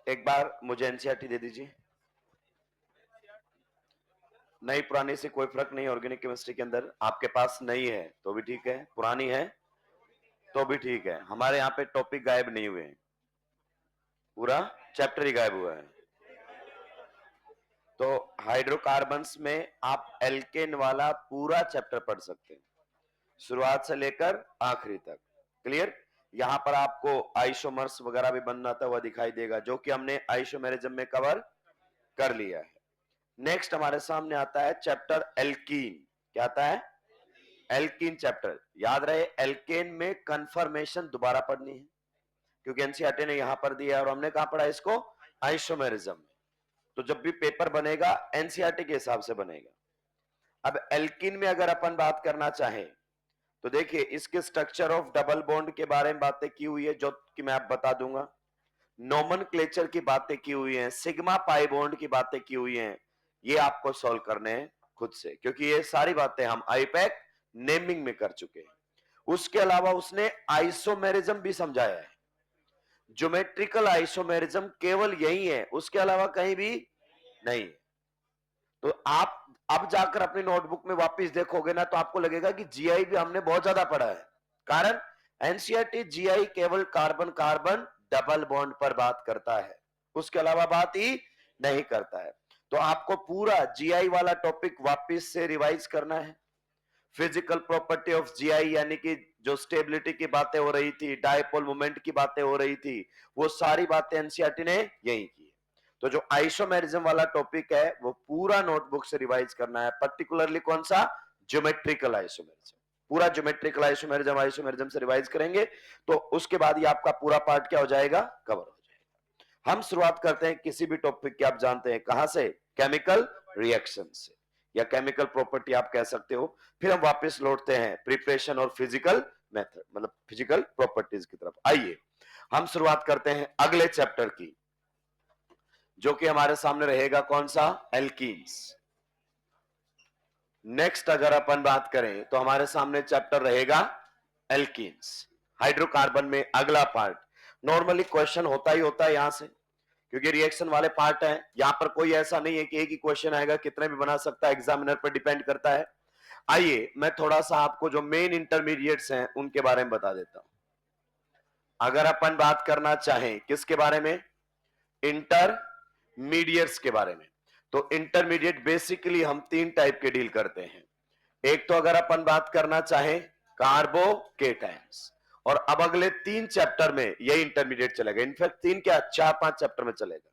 एक बार मुझे एनसीईआरटी दे दीजिए। नई पुरानी से कोई फर्क नहीं, ऑर्गेनिक केमिस्ट्री के अंदर आपके पास नई है तो भी ठीक है, पुरानी है तो भी ठीक है। हमारे यहाँ पे टॉपिक गायब नहीं हुए, पूरा चैप्टर ही गायब हुआ है। तो हाइड्रोकार्बन्स में आप एल्केन वाला पूरा चैप्टर पढ़ सकते हैं, शुरुआत से लेकर आखिरी तक। क्लियर? यहां पर आपको आइसोमर्स वगैरह भी बनाता हुआ दिखाई देगा, जो कि हमने आइसोमेरिज्म में कवर कर लिया है। नेक्स्ट हमारे सामने आता है चैप्टर एल्कीन। क्या आता है? Alkene chapter. याद रहे, एल्केन में कंफर्मेशन दोबारा पढ़नी है, क्योंकि एनसीईआरटी ने यहां पर दिया और हमने कहां पढ़ा इसको? आइसोमेरिज्म में। तो जब भी पेपर बनेगा एनसीईआरटी के हिसाब से बनेगा। अब एल्कीन में अगर अपन बात करना चाहें तो देखिए, इसके स्ट्रक्चर ऑफ डबल बॉन्ड के बारे में बातें की हुई है, जो कि मैं आप बता दूंगा। नोमेनक्लेचर की बातें की हुई हैं, सिग्मा पाई बॉन्ड की बातें की हुई हैं। ये आपको सॉल्व करने हैं खुद से, क्योंकि ये सारी बातें हम आईपैक नेमिंग में कर चुके हैं। उसके अलावा उसने आइसोमेरिज्म भी समझाया है। ज्योमेट्रिकल आइसोमेरिज्म केवल यही है, उसके अलावा कहीं भी नहीं है। तो आप अब जाकर अपनी नोटबुक में वापस देखोगे ना, तो आपको लगेगा कि जीआई भी हमने बहुत ज्यादा पढ़ा है। कारण एनसीईआरटी जीआई केवल कार्बन कार्बन डबल बॉन्ड पर बात करता है, उसके अलावा बात ही नहीं करता है। तो आपको पूरा जीआई वाला टॉपिक वापस से रिवाइज करना है। फिजिकल प्रॉपर्टी ऑफ जीआई, यानी कि जो स्टेबिलिटी की बातें हो रही थी, डायपोल मोमेंट की बातें हो रही थी, वो सारी बातें एनसीईआरटी ने यही की। तो जो आइसोमेरिज्म वाला टॉपिक है वो पूरा नोटबुक से रिवाइज करना है, पर्टिकुलरली कौन सा? Geometrical isomerism. पूरा ज्योमेट्रिकल आइसोमेरिज्म से रिवाइज करेंगे तो उसके बाद ही आपका पूरा पार्ट क्या हो जाएगा? कवर हो जाएगा। हम शुरुआत करते हैं किसी भी टॉपिक की, आप जानते हैं कहां से? केमिकल रिएक्शन से, या केमिकल प्रॉपर्टी आप कह सकते हो। फिर हम वापस लौटते हैं प्रिपरेशन और फिजिकल मेथड, मतलब फिजिकल प्रॉपर्टीज की तरफ। आइए हम शुरुआत करते हैं अगले चैप्टर की, जो कि हमारे सामने रहेगा कौन सा? एल्कीन्स। नेक्स्ट अगर अपन बात करें तो हमारे सामने चैप्टर रहेगा एल्कीन्स, हाइड्रोकार्बन में अगला पार्ट। नॉर्मली क्वेश्चन होता ही होता है यहां से, क्योंकि रिएक्शन वाले पार्ट है। यहां पर कोई ऐसा नहीं है कि एक ही क्वेश्चन आएगा, कितने भी बना सकता है, एग्जामिनर पर डिपेंड करता है। आइए मैं थोड़ा सा आपको जो मेन इंटरमीडिएट्स हैं उनके बारे में बता देता हूं। अगर अपन बात करना चाहें किसके बारे में? इंटरमीडिएट्स के बारे में। तो इंटरमीडिएट बेसिकली हम तीन टाइप के डील करते हैं। एक तो अगर अपन बात करना चाहें कार्बोकेटायंस, और अब अगले तीन चैप्टर में यही इंटरमीडिएट चलेगा। इनफैक्ट तीन क्या, चार पांच चैप्टर में चलेगा।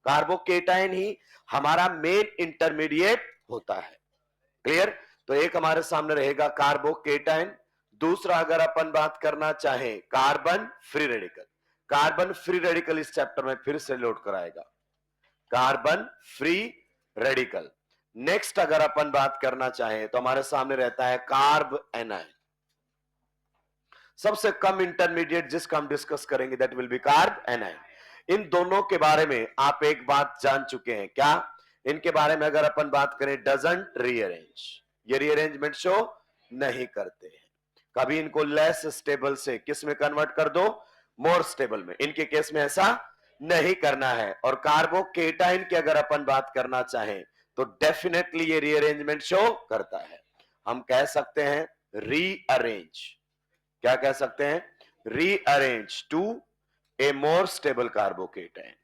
कार्बोकेटायन ही हमारा मेन इंटरमीडिएट होता है। क्लियर? तो एक हमारे सामने रहेगा कार्बोकेटायन। दूसरा अगर अपन बात करना चाहें carbon free radical. Carbon free radical इस चैप्टर में फिर से लोड कराएगा, कार्बन फ्री रेडिकल। नेक्स्ट अगर अपन बात करना चाहें तो हमारे सामने रहता है कार्ब एनायन। सबसे कम इंटरमीडिएट जिसका हम डिस्कस करेंगे that will be carbanion. इन दोनों के बारे में आप एक बात जान चुके हैं क्या? इनके बारे में अगर अपन बात करें, डजंट रीअरेंज, ये रीअरेंजमेंट शो नहीं करते हैं। कभी इनको लेस स्टेबल से किस में कन्वर्ट कर दो? मोर स्टेबल में। इनके केस में ऐसा नहीं करना है। और कार्बोकेटाइन की अगर अपन बात करना चाहें तो डेफिनेटली ये रीअरेंजमेंट शो करता है। हम कह सकते हैं रीअरेंज। क्या कह सकते हैं? Rearrange to a more stable carbocation,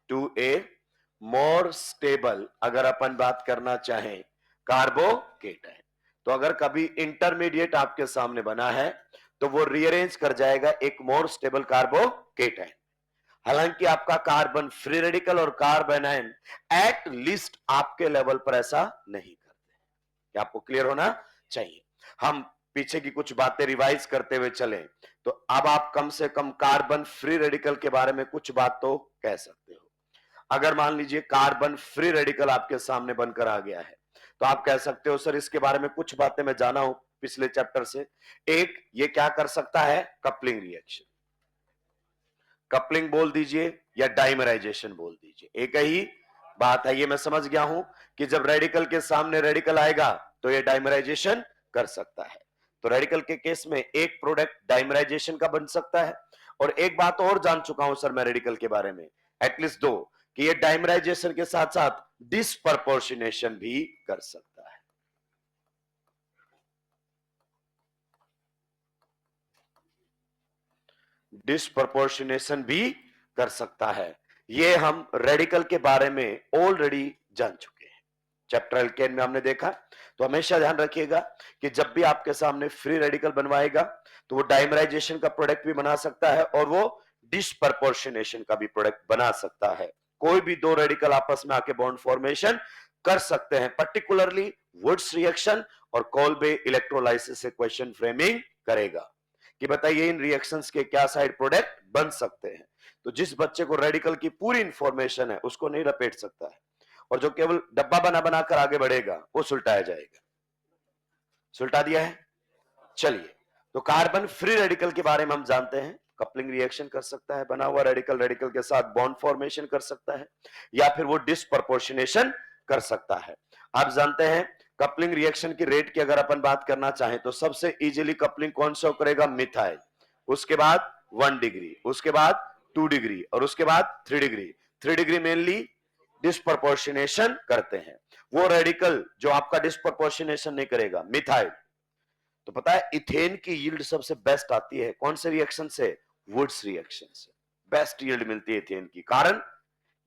to a more stable अगर अपन बात करना चाहें कार्बोकेटाइन। तो अगर कभी इंटरमीडिएट आपके सामने बना है तो वो रीअरेंज कर जाएगा एक मोर स्टेबल कार्बोकेटाइन। हालांकि आपका कार्बन फ्री रेडिकल और कार्ब एनायन एट लीस्ट आपके लेवल पर ऐसा नहीं करते। क्या आपको क्लियर होना चाहिए? हम पीछे की कुछ बातें रिवाइज करते हुए चलें तो अब आप कम से कम कार्बन फ्री रेडिकल के बारे में कुछ बात तो कह सकते हो। अगर मान लीजिए कार्बन फ्री रेडिकल आपके सामने बनकर आ गया है तो आप कह सकते हो सर इसके बारे में कुछ बातें मैं जाना हूं पिछले चैप्टर से। एक, ये क्या कर सकता है? कपलिंग रिएक्शन, कपलिंग बोल दीजिए या डाइमराइजेशन बोल दीजिए, एक ही बात है। ये मैं समझ गया हूं कि जब रेडिकल के सामने रेडिकल आएगा तो ये डाइमराइजेशन कर सकता है। तो रेडिकल के केस में एक प्रोडक्ट डाइमराइजेशन का बन सकता है। और एक बात और जान चुका हूं सर मैं रेडिकल के बारे में, एटलीस्ट दो, कि ये डाइमराइजेशन के साथ साथ डिसप्रपोर्शनेशन भी कर सकता है। डिसप्रपोर्शनेशन भी कर सकता है। ये हम रेडिकल के बारे में ऑलरेडी जान चुके हैं, चैप्टर एल्केन में हमने देखा। तो हमेशा ध्यान रखिएगा कि जब भी आपके सामने फ्री रेडिकल बनवाएगा तो वो डाइमराइजेशन का प्रोडक्ट भी बना सकता है और वो डिसप्रपोर्शनेशन का भी प्रोडक्ट बना सकता है। कोई भी दो रेडिकल आपस में आके बॉन्ड फॉर्मेशन कर सकते हैं। पर्टिकुलरली वुड्स रिएक्शन और कोल्बे इलेक्ट्रोलाइसिस से क्वेश्चन फ्रेमिंग करेगा कि बताइए इन रिएक्शंस के क्या साइड प्रोडक्ट बन सकते हैं। तो जिस बच्चे को रेडिकल की पूरी इंफॉर्मेशन है उसको नहीं लपेट सकता है, और जो केवल डब्बा बना बनाकर आगे बढ़ेगा वो सुलटाया जाएगा। सुलटा दिया है। चलिए, तो कार्बन फ्री रेडिकल के बारे में हम जानते हैं, कपलिंग रिएक्शन कर सकता है, बना हुआ रेडिकल रेडिकल के साथ बॉन्ड फॉर्मेशन कर सकता है, या फिर वो डिसप्रपोर्शनेशन कर सकता है। आप जानते हैं कपलिंग रिएक्शन की रेट की अगर अपन बात करना चाहें तो सबसे इजीली कपलिंग कौन सा करेगा? मिथाइल। उसके बाद 1 डिग्री, उसके बाद 2 डिग्री और उसके बाद 3 डिग्री। 3 डिग्री मेनली डिसप्रपोर्शनेशन करते हैं। वो रेडिकल जो आपका डिसप्रपोर्शनेशन नहीं करेगा, मिथाइल। तो पता है इथेन की यील्ड सबसे बेस्ट आती है कौन से रिएक्शन से? वुड्स रिएक्शन से बेस्ट यील्ड मिलती है इथेन की, कारण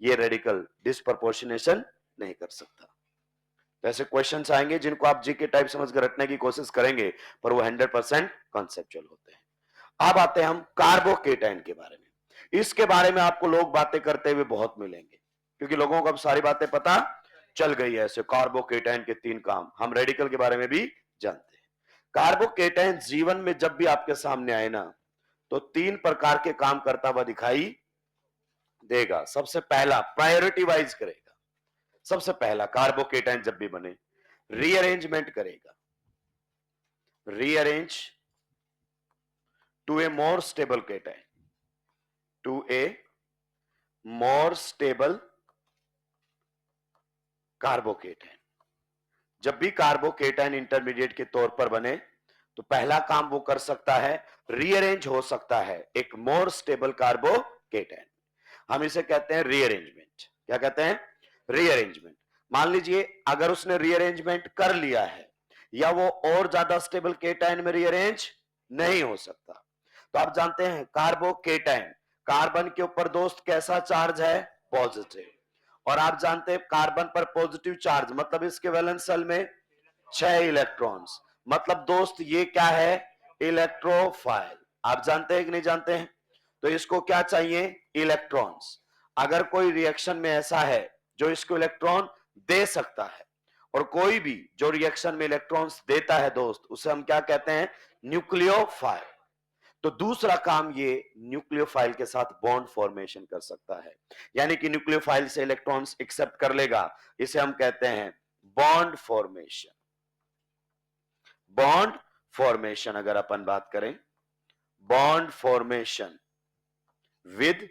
ये रेडिकल डिसप्रपोर्शनेशन नहीं कर सकता। तो ऐसे क्वेश्चंस आएंगे जिनको आप जीके टाइप समझकर रटने की कोशिश करेंगे, पर वो 100% कॉन्सेप्चुअल होते हैं। अब आते हैं हम कार्बोकेटाइन के बारे में। इसके बारे में आपको लोग बातें करते हुए बहुत मिलेंगे, क्योंकि लोगों को अब सारी बातें पता चल गई है। ऐसे कार्बोकेटाइन के 3 काम हम रेडिकल के बारे में भी जानते हैं। कार्बोकेटाइन जीवन में जब भी आपके सामने आए ना तो 3 प्रकार के काम करता हुआ दिखाई देगा। सबसे पहला प्रायोरिटी वाइज करेगा। सबसे पहला कार्बोकेटाइन जब भी बने रीअरेंजमेंट करेगा, rearrange to a more stable cation, to a more stable carbocation. जब भी कार्बोकेटाइन इंटरमीडिएट के तौर पर बने तो पहला काम वो कर सकता है, रीअरेंज हो सकता है एक मोर स्टेबल कार्बोकेटाइन। हम इसे कहते हैं रीअरेंजमेंट। क्या कहते हैं? रीअरेंजमेंट। मान लीजिए अगर उसने रीअरेंजमेंट कर लिया है या वो और ज्यादा स्टेबल केटाइन में रीअरेंज नहीं हो सकता। तो आप जानते हैं कार्बोकेटाइन, कार्बन के ऊपर दोस्त कैसा चार्ज है? पॉजिटिव। और आप जानते हैं कार्बन पर पॉजिटिव चार्ज मतलब इसके वैलेंस शेल में 6 इलेक्ट्रॉन्स, मतलब दोस्त ये क्या है? इलेक्ट्रोफाइल। आप जानते हैं कि नहीं जानते हैं? तो इसको क्या चाहिए? इलेक्ट्रॉन्स। अगर कोई रिएक्शन में ऐसा है जो इसको इलेक्ट्रॉन दे सकता है और कोई भी जो रिएक्शन में इलेक्ट्रॉन्स देता है दोस्त, उसे हम क्या कहते हैं? न्यूक्लियोफाइल। तो दूसरा काम ये न्यूक्लियोफाइल के साथ बॉन्ड फॉर्मेशन कर सकता है, यानी कि न्यूक्लियोफाइल से इलेक्ट्रॉन्स एक्सेप्ट कर लेगा। इसे हम कहते हैं बॉन्ड फॉर्मेशन। बॉन्ड फॉर्मेशन अगर अपन बात करें, bond formation with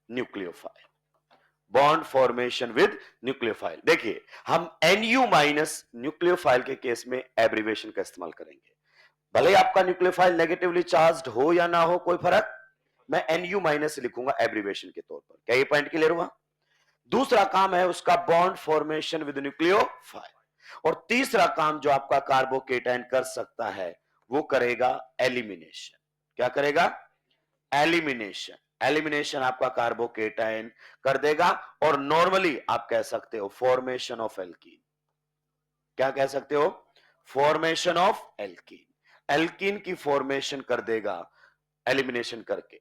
nucleophile, bond formation with nucleophile. देखिए हम NU माइनस न्यूक्लियोफाइल के केस में एब्रीवेशन का इस्तेमाल करेंगे। भले आपका न्यूक्लियोफाइल नेगेटिवली चार्ज्ड हो या ना हो कोई फर्क, मैं NU माइनस लिखूंगा एब्रीवेशन के तौर पर। क्या ये पॉइंट क्लियर हुआ? दूसरा काम है उसका बॉन्ड फॉर्मेशन विद न्यूक्लियोफाइल। और तीसरा काम जो आपका कार्बोकेटाइन कर सकता है वो करेगा एलिमिनेशन। क्या करेगा? एलिमिनेशन। एलिमिनेशन आपका कार्बोकेटाइन कर देगा। और नॉर्मली आप कह सकते हो फॉर्मेशन ऑफ एल्कीन। क्या कह सकते हो? Formation of alkene. एल्कीन की फॉर्मेशन कर देगा एलिमिनेशन करके।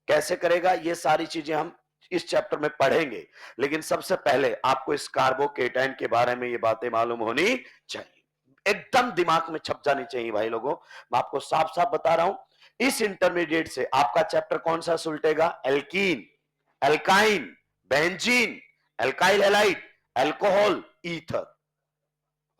कैसे करेगा ये सारी चीजें हम इस चैप्टर में पढ़ेंगे, लेकिन सबसे पहले आपको इस कार्बोकेटाइन के बारे में ये बातें मालूम होनी चाहिए, एकदम दिमाग में छप जानी चाहिए भाई लोगों। मैं आपको साफ साफ बता रहा हूं इस इंटरमीडिएट से आपका चैप्टर कौन सा सुलटेगा? Alkene, alkyne, benzene, alkyl halide, alcohol, ether.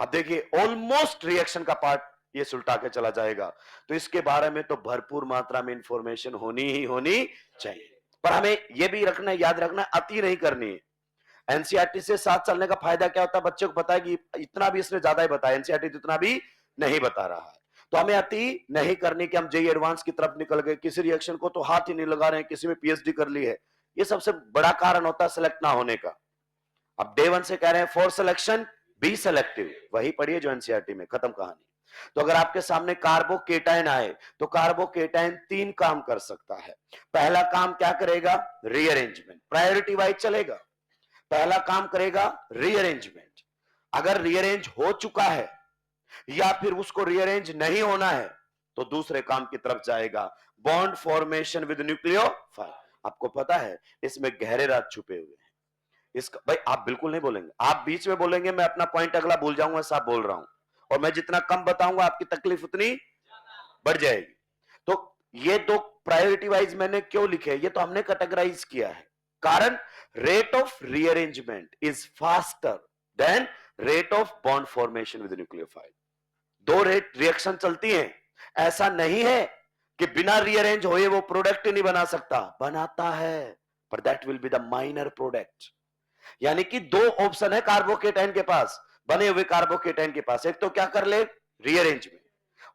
अब देखिए ऑलमोस्ट रिएक्शन का पार्ट ये सुलटा के चला जाएगा। तो इसके बारे में तो भरपूर मात्रा में इंफॉर्मेशन होनी ही होनी चाहिए, पर हमें यह भी रखना, याद रखना, अति नहीं करनी है। एनसीईआरटी से साथ चलने का फायदा क्या होता है? बच्चे को पता है कि इतना भी इसने ज्यादा ही बताया, एनसीईआरटी जितना भी नहीं बता रहा है। तो हमें अति नहीं करनी कि हम जेई एडवांस की तरफ निकल गए, किसी रिएक्शन को तो हाथ ही नहीं लगा रहे हैं, किसी में पीएचडी कर ली है, ये सबसे बड़ा कारण होता है सिलेक्ट ना होने का। अब डे वन से कह रहे हैं फॉर सिलेक्शन बी सेलेक्टिव, वही पढ़िए जो एनसीईआरटी में, खत्म कहानी। तो अगर आपके सामने कार्बोकेटाइन आए तो कार्बोकेटाइन 3 काम कर सकता है। पहला काम क्या करेगा? रीअरेंजमेंट, प्रायोरिटी वाइज चलेगा। पहला काम करेगा रीअरेंजमेंट। अगर रीअरेंज हो चुका है या फिर उसको रीअरेंज नहीं होना है तो दूसरे काम की तरफ जाएगा, बॉन्ड फॉर्मेशन विद न्यूक्लियोफाइल। आपको पता है इसमें गहरे राज छुपे हुए हैं। इसका भाई आप बिल्कुल नहीं बोलेंगे, आप बीच में बोलेंगे, मैं अपना पॉइंट अगला भूल जाऊंगा, साहब बोल रहा हूं, और मैं जितना कम बताऊंगा आपकी तकलीफ उतनी बढ़ जाएगी। तो ये दो प्रायोरिटी वाइज मैंने क्यों लिखे, ये तो हमने कैटेगराइज किया है। कारण rate of rearrangement is faster than rate of bond formation with nucleophile. दो रेट रिएक्शन चलती हैं, ऐसा नहीं है कि बिना रीअरेंज होए वो प्रोडक्ट नहीं बना सकता, बनाता है, पर that will be the minor product. यानी कि दो ऑप्शन है कार्बोकेटाइन के पास, बने हुए कार्बोकेटाइन के पास, एक तो क्या कर ले रीअरेंजमेंट,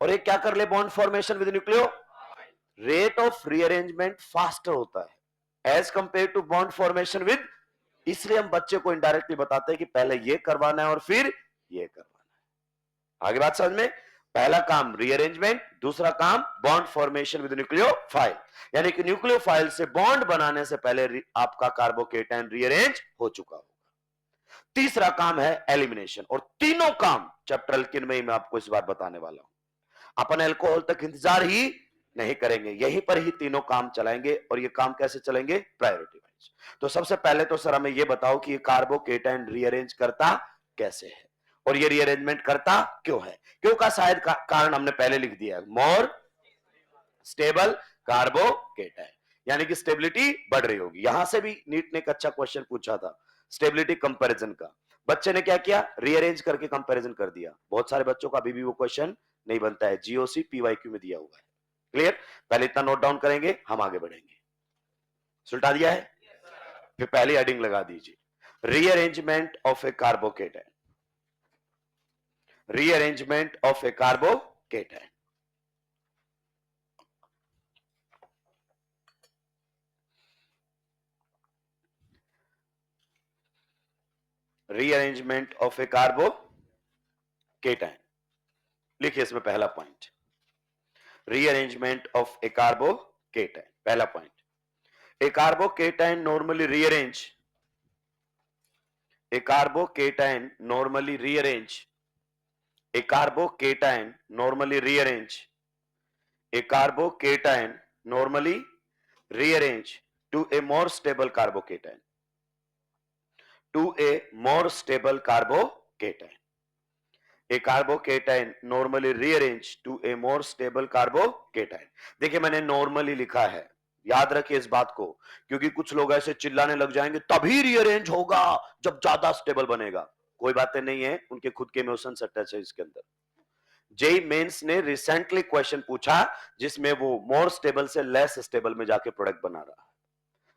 और एक क्या कर ले बॉन्ड फॉर्मेशन विद न्यूक्लियो। रेट ऑफ रीअरेंजमेंट फास्टर होता है as compare to bond formation with, इसलिए हम बच्चे को इनडायरेक्टली बताते हैं कि पहले ये करवाना है और फिर ये करवाना है। आगे बात समझ में? पहला काम रीअरेंजमेंट, दूसरा काम बॉन्ड फॉर्मेशन विद न्यूक्लियोफाइल, यानी कि न्यूक्लियोफाइल से बॉन्ड बनाने से पहले आपका कार्बोकेटाइन रीअरेंज हो चुका होगा। तीसरा काम है एलिमिनेशन, और तीनों काम चैप्टर एल्किन में ही मैं आपको इस बार बताने वाला हूं। अपन अल्कोहल तक इंतजार ही नहीं करेंगे, यहीं पर ही तीनों काम चलाएंगे। और ये काम कैसे चलेंगे? Priority wise. तो सबसे पहले तो सर हमें ये बताओ कि ये कार्बोकेटाइन रीअरेंज करता कैसे है, और ये रीअरेंजमेंट करता क्यों है? क्यों का शायद कारण हमने पहले लिख दिया है, मोर स्टेबल कार्बोकेटाइन, यानी कि स्टेबिलिटी बढ़ रही होगी। यहां से भी नीट ने एक अच्छा क्वेश्चन पूछा था स्टेबिलिटी कंपैरिजन का। बच्चे ने क्या किया? रीअरेंज करके कंपैरिजन कर दिया। बहुत सारे बच्चों का अभी भी वो क्वेश्चन नहीं बनता है, जीओसी पीवाईक्यू में दिया हुआ है। क्लियर? पहले इतना नोट डाउन करेंगे, हम आगे बढ़ेंगे। सुलटा दिया है? फिर पहली हेडिंग लगा दीजिए, rearrangement of A carbocation, rearrangement of A carbocation. Rearrangement of A carbocation, लिखिए इसमें पहला point, rearrangement of A carbocation. पहला point, a carbocation normally rearrange, a carbocation normally rearrange, a carbocation normally rearrange, a carbocation normally rearrange to a more stable carbocation, to a more stable carbocation, a carbocation normally rearrange to a more stable carbocation। देखिए मैंने normally लिखा है, याद रखिए इस बात को, क्योंकि कुछ लोग ऐसे चिल्लाने लग जाएंगे तभी रीअरेंज होगा जब ज्यादा स्टेबल बनेगा। कोई बातें नहीं है, उनके खुद के इमोशंस अटैच है इसके अंदर। जेई मेंस ने रिसेंटली क्वेश्चन पूछा जिसमें वो मोर स्टेबल से लेस स्टेबल में जाके प्रोडक्ट बना रहा है।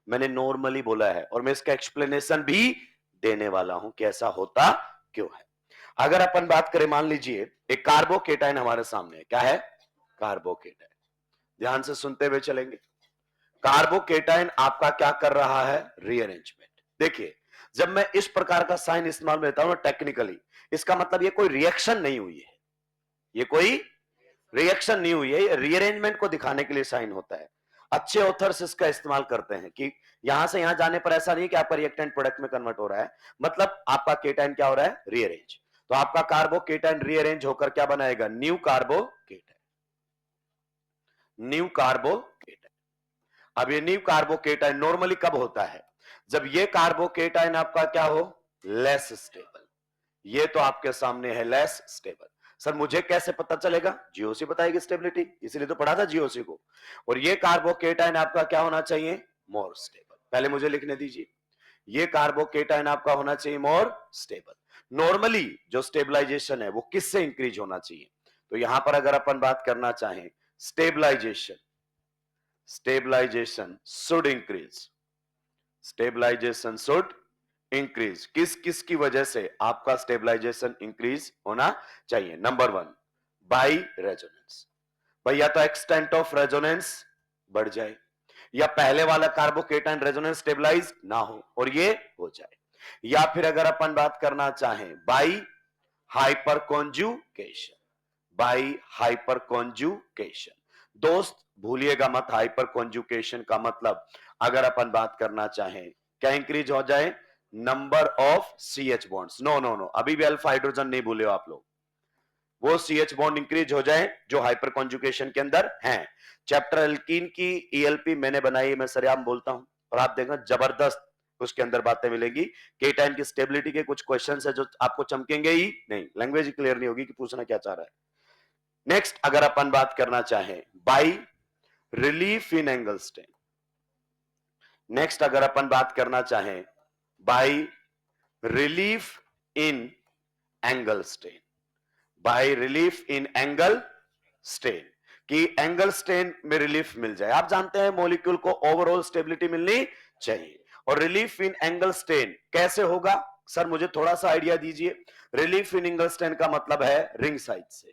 मैंने नॉर्मली बोला है और मैं इसका एक्सप्लेनेशन भी देने वाला हूं कि ऐसा होता क्यों है। अगर अपन बात करें, मान लीजिए एक कार्बोकेटाइन हमारे सामने है, क्या है? कार्बोकेटाइन। ध्यान से सुनते हुए चलेंगे। कार्बोकेटाइन आपका क्या कर रहा है? रीअरेंजमेंट। देखिए जब मैं इस प्रकार का साइन इस्तेमाल में लेता हूं टेक्निकली, इसका मतलब ये कोई रिएक्शन नहीं हुई है, ये कोई रिएक्शन नहीं हुई है, ये रीअरेंजमेंट को दिखाने के लिए साइन होता है। अच्छे ऑथर्स इसका इस्तेमाल करते हैं कि यहां से यहां जाने पर ऐसा नहीं कि आपका रिएक्टेंट प्रोडक्ट में कन्वर्ट हो रहा है, मतलब आपका केटाइन क्या हो रहा है? रीअरेंज। तो आपका कार्बोकेटाइन रीअरेंज होकर क्या बनाएगा? New carbocation, new carbocation. अब ये न्यू कार्बोकेटाइन नॉर्मली कब होता है? जब ये कार्बोकेटाइन आपका क्या हो? Less stable. ये तो आपके सामने है लेस स्टेबल। सर मुझे कैसे पता चलेगा? जीओसी बताएगी स्टेबिलिटी, इसलिए तो पढ़ा था जीओसी को। और ये कार्बोकेटाइन आपका क्या होना चाहिए? More stable. पहले मुझे लिखने दीजिए, ये कार्बोकेटाइन आपका होना चाहिए मोर स्टेबल। नॉर्मली जो स्टेबलाइजेशन है वो किससे इंक्रीज होना चाहिए? तो यहां पर अगर अपन बात करना चाहें, stabilization, stabilization should increase, stabilization should increase. किस किस की वजह से आपका स्टेबलाइजेशन इंक्रीज होना चाहिए? Number one, by resonance. भाई या तो एक्सटेंट ऑफ रेजोनेंस बढ़ जाए, या पहले वाला कार्बोकेटाइन रेजोनेंस स्टेबलाइज ना हो और ये हो जाए। या फिर अगर अपन बात करना चाहें by hyper conjugation, by hyper conjugation. दोस्त भूलिएगा मत, हाइपर कॉन्जुगेशन का मतलब अगर अपन बात करना चाहें क्या इंक्रीज हो जाए, number of C H bonds. No no no, अभी भी अल्फा हाइड्रोजन नहीं भूले हो आप लोग, वो सीएच बॉन्ड इंक्रीज हो जाए जो हाइपर कॉन्जुगेशन के अंदर हैं। चैप्टर एल्कीन की ईएलपी मैंने बनाई, मैं सरेआम बोलता हूं और आप देखना जबरदस्त उसके अंदर बातें मिलेंगी। केटाइन की स्टेबिलिटी के कुछ क्वेश्चंस है जो आपको चमकेंगे ही नहीं, लैंग्वेज ही क्लियर नहीं होगी कि पूछना क्या चाह रहा है। नेक्स्ट अगर अपन बात करना चाहें by relief in angle strain, next अगर अपन बात करना चाहें by relief in angle strain, by relief in angle strain, कि एंगल स्ट्रेन में रिलीफ मिल जाए। आप जानते हैं मॉलिक्यूल को ओवरऑल स्टेबिलिटी मिलनी चाहिए, और रिलीफ इन एंगल स्ट्रेन कैसे होगा सर, मुझे थोड़ा सा आइडिया दीजिए। रिलीफ इन एंगल स्ट्रेन का मतलब है रिंग साइज से।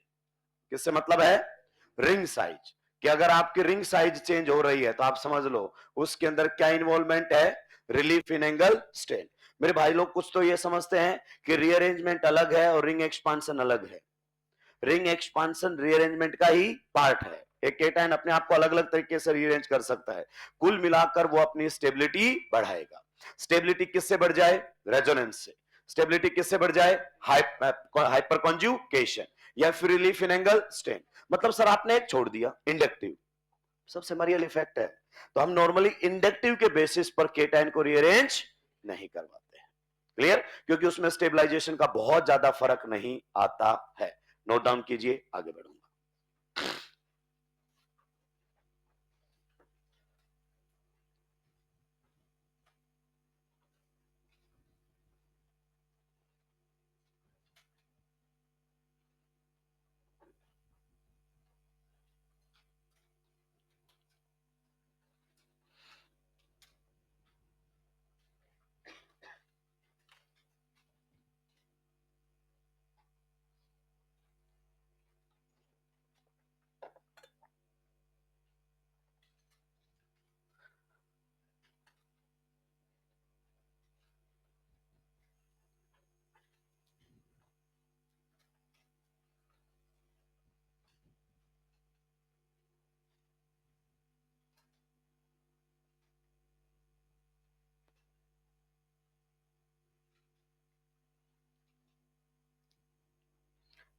किससे मतलब है, रिंग साइज, कि अगर आपकी रिंग साइज चेंज हो रही है तो आप समझ लो उसके अंदर क्या इन्वॉल्वमेंट है, रिलीफ इन एंगल स्ट्रेन। मेरे भाई लोग कुछ तो ये समझते हैं कि रीअरेंजमेंट अलग है और रिंग एक्सपांशन अलग है। रिंग एक्सपांशन रीअरेंजमेंट का ही पार्ट है। एक केटाइन अपने आप को अलग अलग तरीके से रीअरेंज कर सकता है, कुल मिलाकर वो अपनी स्टेबिलिटी बढ़ाएगा। स्टेबिलिटी किससे बढ़ जाए, रेजोनेंस से। स्टेबिलिटी किससे बढ़ जाए, हाइपर कॉन्जुगेशन या फिर रिलीफ इन एंगल स्ट्रेन। मतलब सर आपने एक छोड़ दिया इंडक्टिव, सबसे मरियल इफेक्ट है, तो हम नॉर्मली इंडक्टिव के बेसिस पर केटाइन को रीअरेंज नहीं करवाते हैं। क्लियर, क्योंकि उसमें स्टेबलाइजेशन का बहुत ज्यादा फर्क नहीं आता है। नोट डाउन कीजिए, आगे बढ़ूंगा।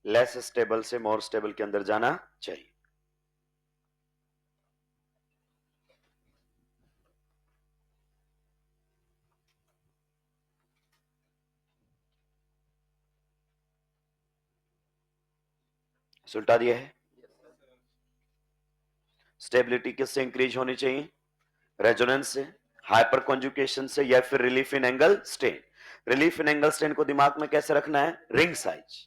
लेस स्टेबल से मोर स्टेबल के अंदर जाना चाहिए। सुलटा दिया है। स्टेबिलिटी किससे इंक्रीज होनी चाहिए, रेजोनेंस से, हाइपर कॉन्जुगेशन से, या फिर relief in angle strain. Relief in angle strain को दिमाग में कैसे रखना है, रिंग साइज।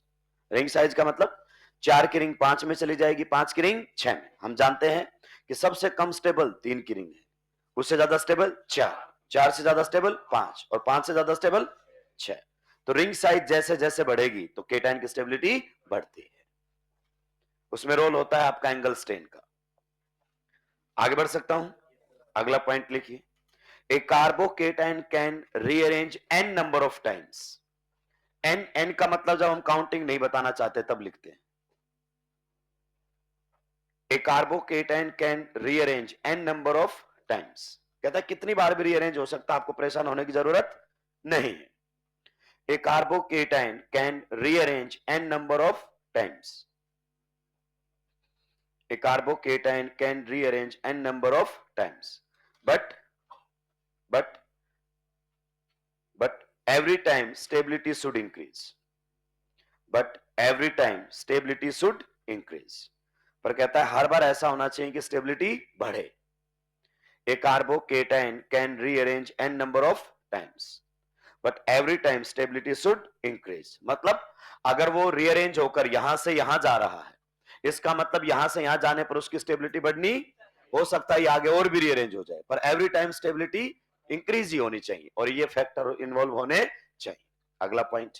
रिंग साइज का मतलब 4 की रिंग 5 में चली जाएगी, 5 की रिंग 6 में। हम जानते हैं कि सबसे कम स्टेबल 3 की रिंग है, उससे ज्यादा स्टेबल 4, 4 से ज्यादा स्टेबल 5 और 5 से ज्यादा स्टेबल 6। तो रिंग साइज जैसे जैसे बढ़ेगी तो केटाइन की स्टेबिलिटी बढ़ती है, उसमें रोल होता है आपका एंगल स्ट्रेन का। आगे बढ़ सकता हूं, अगला पॉइंट लिखिए। A carbocation can rearrange n number of times. n का मतलब जब हम काउंटिंग नहीं बताना चाहते तब लिखते हैं। A carbocation can rearrange n number of times. कहता है कितनी बार भी रीअरेंज हो सकता है, आपको परेशान होने की जरूरत नहीं है। A carbocation can rearrange n number of times. A carbocation can rearrange n number of times. But every time stability should increase. But every time stability should increase. पर कहता है हर बार ऐसा होना चाहिए कि स्टेबिलिटी बढ़े। A carbocation can rearrange n number of times, but every time stability should increase. मतलब अगर वो rearrange होकर यहां से यहां जा रहा है, इसका मतलब यहां से यहां जाने पर उसकी स्टेबिलिटी बढ़नी, हो सकता है आगे और भी rearrange हो जाए, पर every time स्टेबिलिटी इंक्रीज ही होनी चाहिए और ये फैक्टर इन्वॉल्व होने चाहिए। अगला point,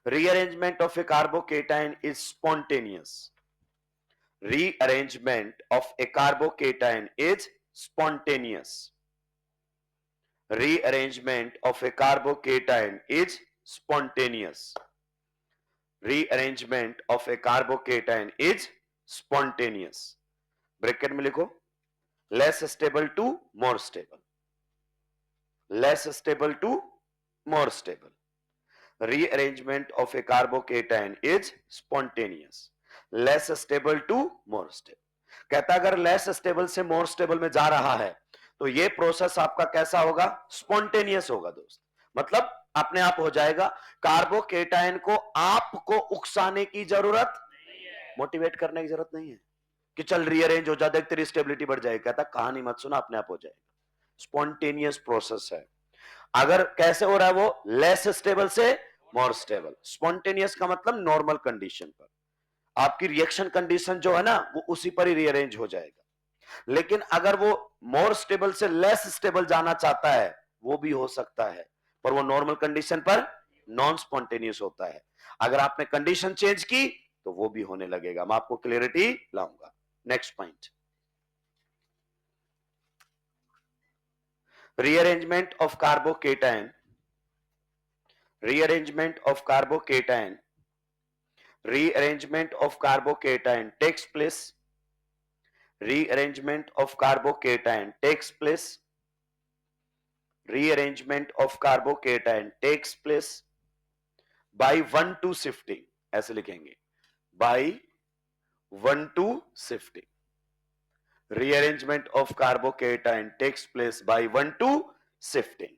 rearrangement of a carbocation is spontaneous. Rearrangement of a carbocation is spontaneous. Rearrangement of a carbocation is spontaneous. Rearrangement of a carbocation is spontaneous. Bracket में लिखो, less stable to more stable. Less stable to more stable. Rearrangement of a carbocation is spontaneous. Less stable to more stable. कहता अगर less stable से more stable में जा रहा है तो ये प्रोसेस आपका कैसा होगा? स्पॉन्टेनियस होगा दोस्त, मतलब अपने आप हो जाएगा। कार्बोकेटाइन को आपको उकसाने की जरूरत, मोटिवेट करने की जरूरत नहीं है कि चल रीअरेंज हो जा, देख तेरी स्टेबिलिटी बढ़ जाएगी। कहता कहानी मत सुना, अपने आप हो जाएगा। स्पॉन्टेनियस प्रोसेस है। अगर कैसे हो रहा है वो? लेस स्टेबल से मोर स्टेबल। स्पॉन्टेनियस का मतलब नॉर्मल कंडीशन पर, आपकी रिएक्शन कंडीशन जो है ना वो उसी पर ही रीअरेंज हो जाएगा। लेकिन अगर वो मोर स्टेबल से लेस स्टेबल जाना चाहता है वो भी हो सकता है, पर वो नॉर्मल कंडीशन पर नॉन स्पॉन्टेनियस होता है। अगर आपने कंडीशन चेंज की तो वो भी होने लगेगा। मैं आपको क्लियरिटी लाऊंगा। Next point, rearrangement of carbocation. Rearrangement of carbocation. Rearrangement of carbocation takes place. Rearrangement of carbocation takes place. Rearrangement of carbocation takes place by 1,2 shifting. ऐसे लिखेंगे, by 1,2 shifting. Rearrangement of carbocation takes place by 1,2 shifting.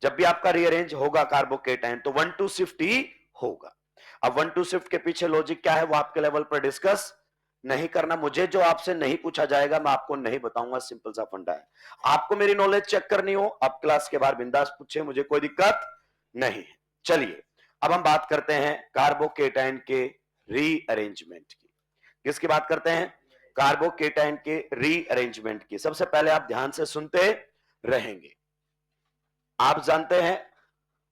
जब भी आपका rearrange होगा carbocation तो 1,2 shift ही होगा। अब 1,2 shift के पीछे लॉजिक क्या है वो आपके लेवल पर डिस्कस नहीं करना। मुझे जो आपसे नहीं पूछा जाएगा मैं आपको नहीं बताऊंगा, सिंपल सा फंडा है। आपको मेरी नॉलेज चेक करनी हो आप क्लास के बाहर बिंदास पूछे, मुझे कोई दिक्कत नहीं है। चलिए अब हम बात करते हैं कार्बोकेटाइन के रीअरेंजमेंट की। किसकी बात करते हैं? कार्बोकेटाइन के रीअरेंजमेंट की। सबसे पहले आप ध्यान से सुनते रहेंगे। आप जानते हैं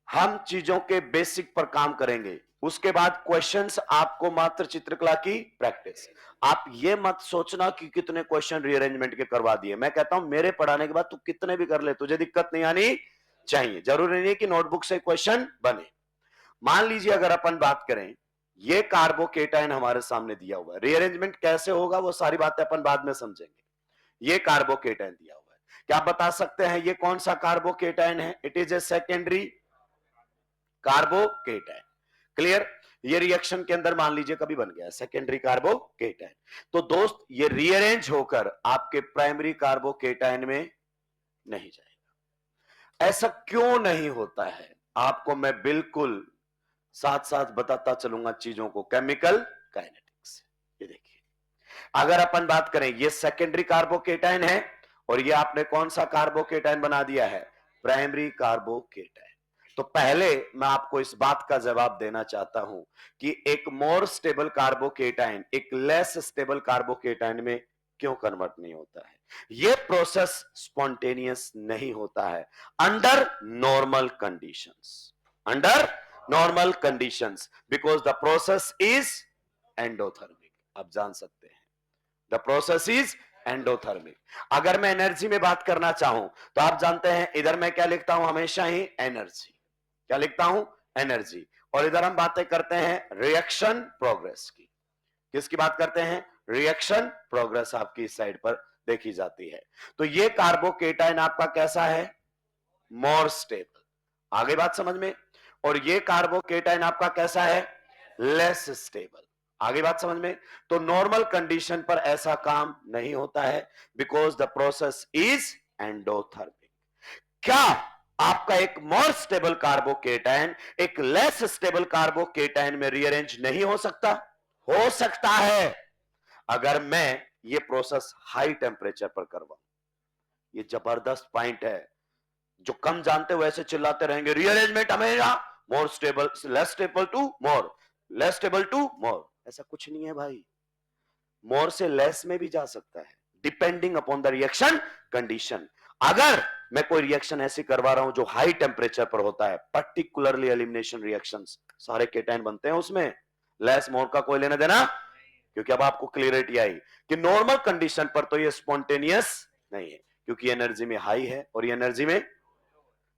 हम चीजों के बेसिक पर काम करेंगे, उसके बाद क्वेश्चंस आपको मात्र चित्रकला की प्रैक्टिस। आप ये मत सोचना कि कितने क्वेश्चन रीअरेंजमेंट के करवा दिए। मैं कहता हूं मेरे पढ़ाने के बाद तू कितने भी कर ले, तुझे दिक्कत नहीं आनी चाहिए। जरूरी नहीं कि नोटबुक से क्वेश्चन बने। मान लीजिए अगर अपन बात करें, ये कार्बोकेटाइन हमारे सामने दिया हुआ है, रीअरेंजमेंट कैसे होगा वो सारी बातें अपन बाद में समझेंगे। ये कार्बोकेटाइन दिया हुआ है, क्या आप बता सकते हैं ये कौन सा कार्बोकेटाइन है? It is a secondary carbocation. Clear? ये रिएक्शन के अंदर मान लीजिए कभी बन गया सेकेंडरी कार्बोकेटाइन, तो दोस्त ये रीअरेंज होकर आपके प्राइमरी कार्बोकेटाइन में नहीं जाएगा। ऐसा क्यों नहीं होता है आपको मैं बिल्कुल साथ साथ बताता चलूंगा चीजों को केमिकल काइनेटिक्स। ये देखिए अगर अपन बात करें ये सेकेंडरी कार्बोकेटाइन है और ये आपने कौन सा कार्बोकेटाइन बना दिया है? Primary carbocation. तो पहले मैं आपको इस बात का जवाब देना चाहता हूं कि एक मोर स्टेबल कार्बोकेटाइन एक लेस स्टेबल कार्बोकेटाइन में क्यों कन्वर्ट नहीं होता है? यह प्रोसेस स्पॉन्टेनियस नहीं होता है under normal conditions. Under normal conditions because the process is endothermic. आप जान सकते हैं द प्रोसेस इज एंडोथर्मिक। अगर मैं एनर्जी में बात करना चाहूं तो आप जानते हैं इधर मैं क्या लिखता हूं? हमेशा ही एनर्जी। क्या लिखता हूं? एनर्जी। और इधर हम बातें करते हैं रिएक्शन प्रोग्रेस की। किसकी बात करते हैं? रिएक्शन प्रोग्रेस आपकी इस साइड पर देखी जाती है। तो ये कार्बोकेटाइन आपका कैसा है? More stable. आगे बात समझ में? और ये कार्बोकेटाइन आपका कैसा है? Less stable. आगे बात समझ में? तो नॉर्मल कंडीशन पर ऐसा काम नहीं होता है because the process is endothermic. क्या आपका एक मोर स्टेबल कार्बोकेटाइन एक लेस स्टेबल कार्बोकेटाइन में रीअरेंज नहीं हो सकता? हो सकता है अगर मैं ये प्रोसेस हाई टेम्परेचर पर करवाऊं। ये जबरदस्त पॉइंट है। जो कम जानते हो वैसे चिल्लाते रहेंगे रीअरेंजमेंट हमेशा more stable, less stable to more, less stable to more. ऐसा कुछ नहीं है भाई, मोर से लेस में भी जा सकता है depending upon the reaction condition. अगर मैं कोई रिएक्शन ऐसी करवा रहा हूं जो हाई टेम्परेचर पर होता है, पर्टिकुलरली एलिमिनेशन रिएक्शंस, सारे केटाइन बनते हैं उसमें, लेस मोर का कोई लेना देना, क्योंकि अब आपको क्लियरिटी आई कि नॉर्मल कंडीशन पर तो ये स्पॉन्टेनियस नहीं है, क्योंकि एनर्जी में हाई है और ये एनर्जी में,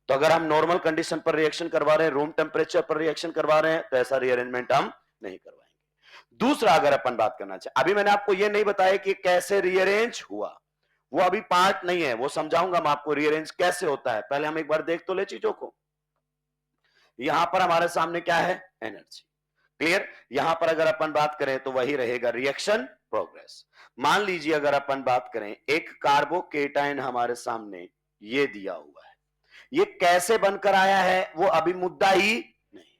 तो अगर हम नॉर्मल कंडीशन पर रिएक्शन करवा रहे हैं, रूम टेम्परेचर पर रिएक्शन करवा रहे हैं, तो ऐसा रीअरेंजमेंट हम नहीं करवाएंगे। दूसरा अगर अपन बात करना चाहे, अभी मैंने आपको ये नहीं बताया कि कैसे रीअरेंज हुआ, वो अभी पार्ट नहीं है, वो समझाऊंगा मैं आपको रीअरेंज कैसे होता है। पहले हम एक बार देख तो ले चीजों को। यहां पर हमारे सामने क्या है, एनर्जी, क्लियर। यहां पर अगर अपन बात करें तो वही रहेगा रिएक्शन प्रोग्रेस। मान लीजिए अगर अपन बात करें, एक कार्बोकेटाइन हमारे सामने ये दिया हुआ है, ये कैसे बनकर आया है वो अभी मुद्दा ही नहीं है,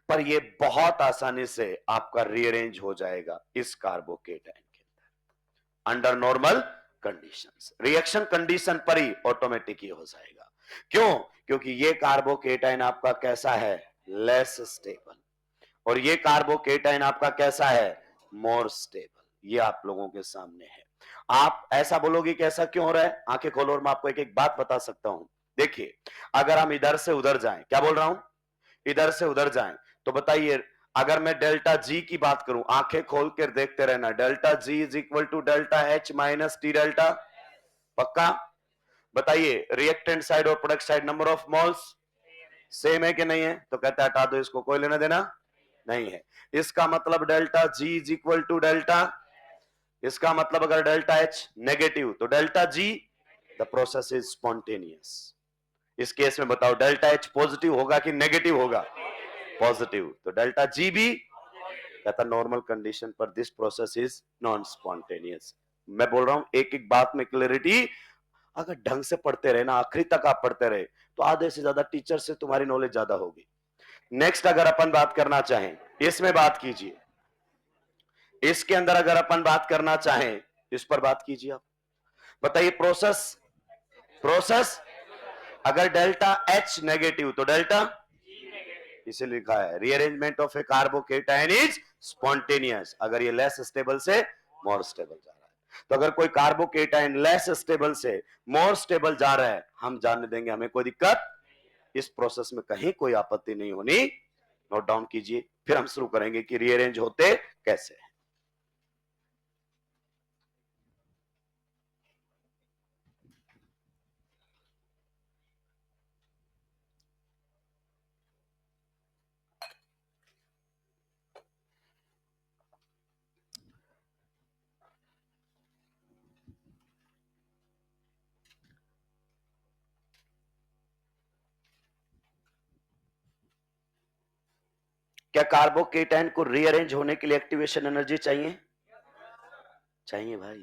पर ये बहुत आसानी से आपका रीअरेंज हो जाएगा इस कार्बोकेटाइन के अंदर under normal conditions. Reaction condition पर ही ऑटोमेटिक ही हो जाएगा। क्यों? क्योंकि ये कार्बोकेटाइन आपका कैसा है, लेस स्टेबल, और ये कार्बोकेटाइन आपका कैसा है, मोर स्टेबल। ये आप लोगों के सामने है। आप ऐसा बोलोगे कि ऐसा क्यों हो रहा है, आंखें खोलो और मैं आपको एक एक बात बता सकता हूं। देखिए, अगर हम इधर से उधर जाएं, क्या बोल रहा हूं, इधर से उधर जाएं, तो बताइए, अगर मैं डेल्टा जी की बात करूं, आंखें खोल कर देखते रहना, delta G is equal to delta H minus T delta, पक्का? बताइए, रिएक्टेंट साइड और product side number of moles same है कि नहीं है? तो कहता है हटा दो इसको, कोई लेना देना नहीं है। इसका मतलब delta G is equal to delta, इसका मतलब अगर डेल्टा एच नेगेटिव तो delta G, the process is spontaneous. इस केस में बताओ डेल्टा एच पॉजिटिव होगा कि नेगेटिव होगा, पॉजिटिव, तो डेल्टा जी भी कहता नॉर्मल कंडीशन पर this process is non spontaneous. मैं बोल रहा हूं एक एक बात में क्लैरिटी, अगर ढंग से पढ़ते रहे ना, आखिरी तक आप पढ़ते रहे, तो आधे से ज्यादा टीचर से तुम्हारी नॉलेज ज्यादा होगी। नेक्स्ट अगर अपन बात करना चाहें, इसमें बात कीजिए, इसके अंदर अगर अपन बात करना चाहें, इस पर बात कीजिए आप। बताइए, प्रोसेस, प्रोसेस अगर डेल्टा एच नेगेटिव तो डेल्टा, इसे लिखा है rearrangement of A carbocation is spontaneous. अगर ये लेस स्टेबल से मोर स्टेबल जा रहा है, तो अगर कोई कार्बोकेटाइन लेस स्टेबल से मोर स्टेबल जा रहा है, हम जानने देंगे, हमें कोई दिक्कत, इस प्रोसेस में कहीं कोई आपत्ति नहीं होनी। नोट डाउन कीजिए, फिर हम शुरू करेंगे कि रीअरेंज होते कैसे। क्या कार्बोकेटाइन को रीअरेंज होने के लिए एक्टिवेशन एनर्जी चाहिए? चाहिए भाई,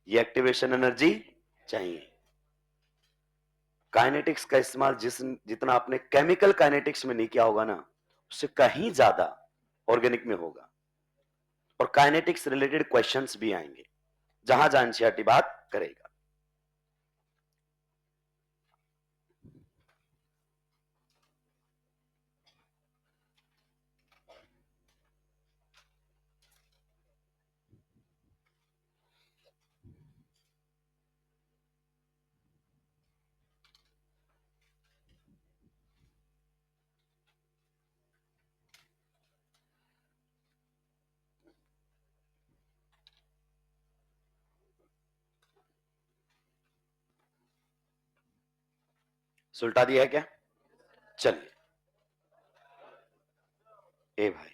ये एक्टिवेशन एनर्जी चाहिए। काइनेटिक्स का इस्तेमाल जितना आपने केमिकल काइनेटिक्स में नहीं किया होगा ना, उससे कहीं ज्यादा ऑर्गेनिक में होगा। और काइनेटिक्स रिलेटेड क्वेश्चंस भी आएंगे जहां जहां एनसीईआरटी बात करेगा। सुलटा दिया है क्या? चलिए, ए भाई,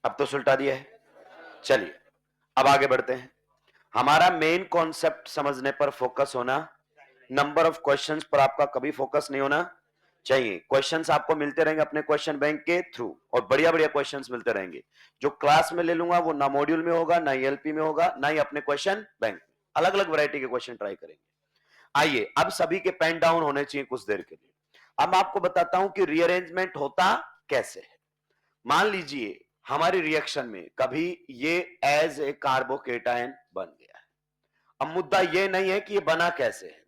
अब तो सुलटा दिया है। चलिए, अब आगे बढ़ते हैं। हमारा मेन कॉन्सेप्ट समझने पर फोकस होना, नंबर ऑफ क्वेश्चंस पर आपका कभी फोकस नहीं होना चाहिए। क्वेश्चंस आपको मिलते रहेंगे अपने क्वेश्चन बैंक के थ्रू, और बढ़िया बढ़िया क्वेश्चंस मिलते रहेंगे। जो क्लास में ले लूंगा वो ना मॉड्यूल में होगा, ना एलपी में होगा, ना ही अपने क्वेश्चन बैंक में। अलग अलग वैरायटी के क्वेश्चन ट्राई करेंगे। आइए, अब सभी के पेन डाउन होने चाहिए कुछ देर के लिए। अब मैं आपको बताता हूं कि रीअरेंजमेंट होता कैसे है। मान लीजिए हमारी रिएक्शन में कभी ये एज ए कार्बोकेटायन बन गया है। अब मुद्दा ये नहीं है कि ये बना कैसे है,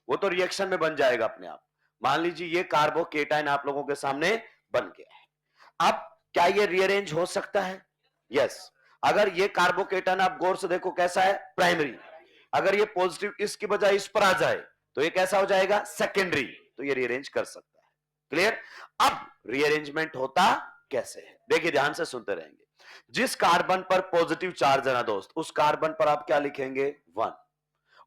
वो तो रिएक्शन में बन जाएगा अपने आप। मान लीजिए ये कार्बोकेटायन आप लोगों के सामने बन गया है। अब क्या ये रीअरेंज हो सकता है? यस। अगर ये कार्बोकेटायन आप गौर से देखो कैसा है, प्राइमरी। अगर ये पॉजिटिव इसकी बजाय इस पर आ जाए तो ये कैसा हो जाएगा, सेकेंडरी। तो ये रीअरेंज कर सकता है। क्लियर। अब रीअरेंजमेंट होता कैसे है, देखिए ध्यान से सुनते रहेंगे। जिस कार्बन पर पॉजिटिव चार्ज है ना दोस्त, उस कार्बन पर आप क्या लिखेंगे, 1।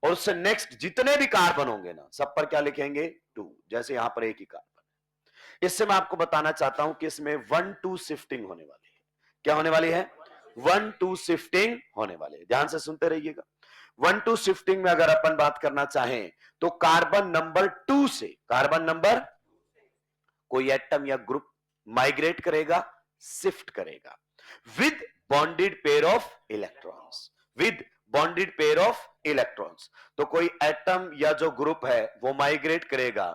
और उससे नेक्स्ट जितने भी कार्बन होंगे ना, सब पर क्या लिखेंगे, 2। जैसे यहां पर एक ही कार्बन। इससे मैं आपको बताना चाहता हूं कि इसमें 1-2 शिफ्टिंग होने वाली है। क्या होने वाली है, 1-2 शिफ्टिंग होने वाली है। ध्यान से सुनते रहिएगा। 1-2 शिफ्टिंग में अगर अपन बात करना चाहें तो कार्बन नंबर 2 से कार्बन नंबर कोई एटम या ग्रुप माइग्रेट करेगा, शिफ्ट करेगा with bonded pair of electrons, with bonded pair of electrons. तो कोई एटम या जो ग्रुप है वो माइग्रेट करेगा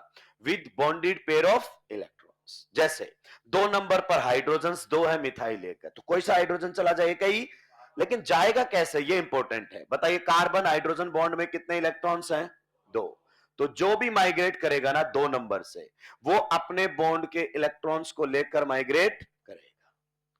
with bonded pair of electrons. जैसे 2 नंबर पर हाइड्रोजन्स 2 है, मिथाइल 1 है, तो कोई सा हाइड्रोजन चला जाएगा ही, लेकिन जाएगा कैसे ये इंपॉर्टेंट है। बताइए कार्बन हाइड्रोजन बॉन्ड में कितने इलेक्ट्रॉन्स हैं, 2। तो जो भी माइग्रेट करेगा ना 2 नंबर से, वो अपने बॉन्ड के इलेक्ट्रॉन्स को लेकर माइग्रेट करेगा।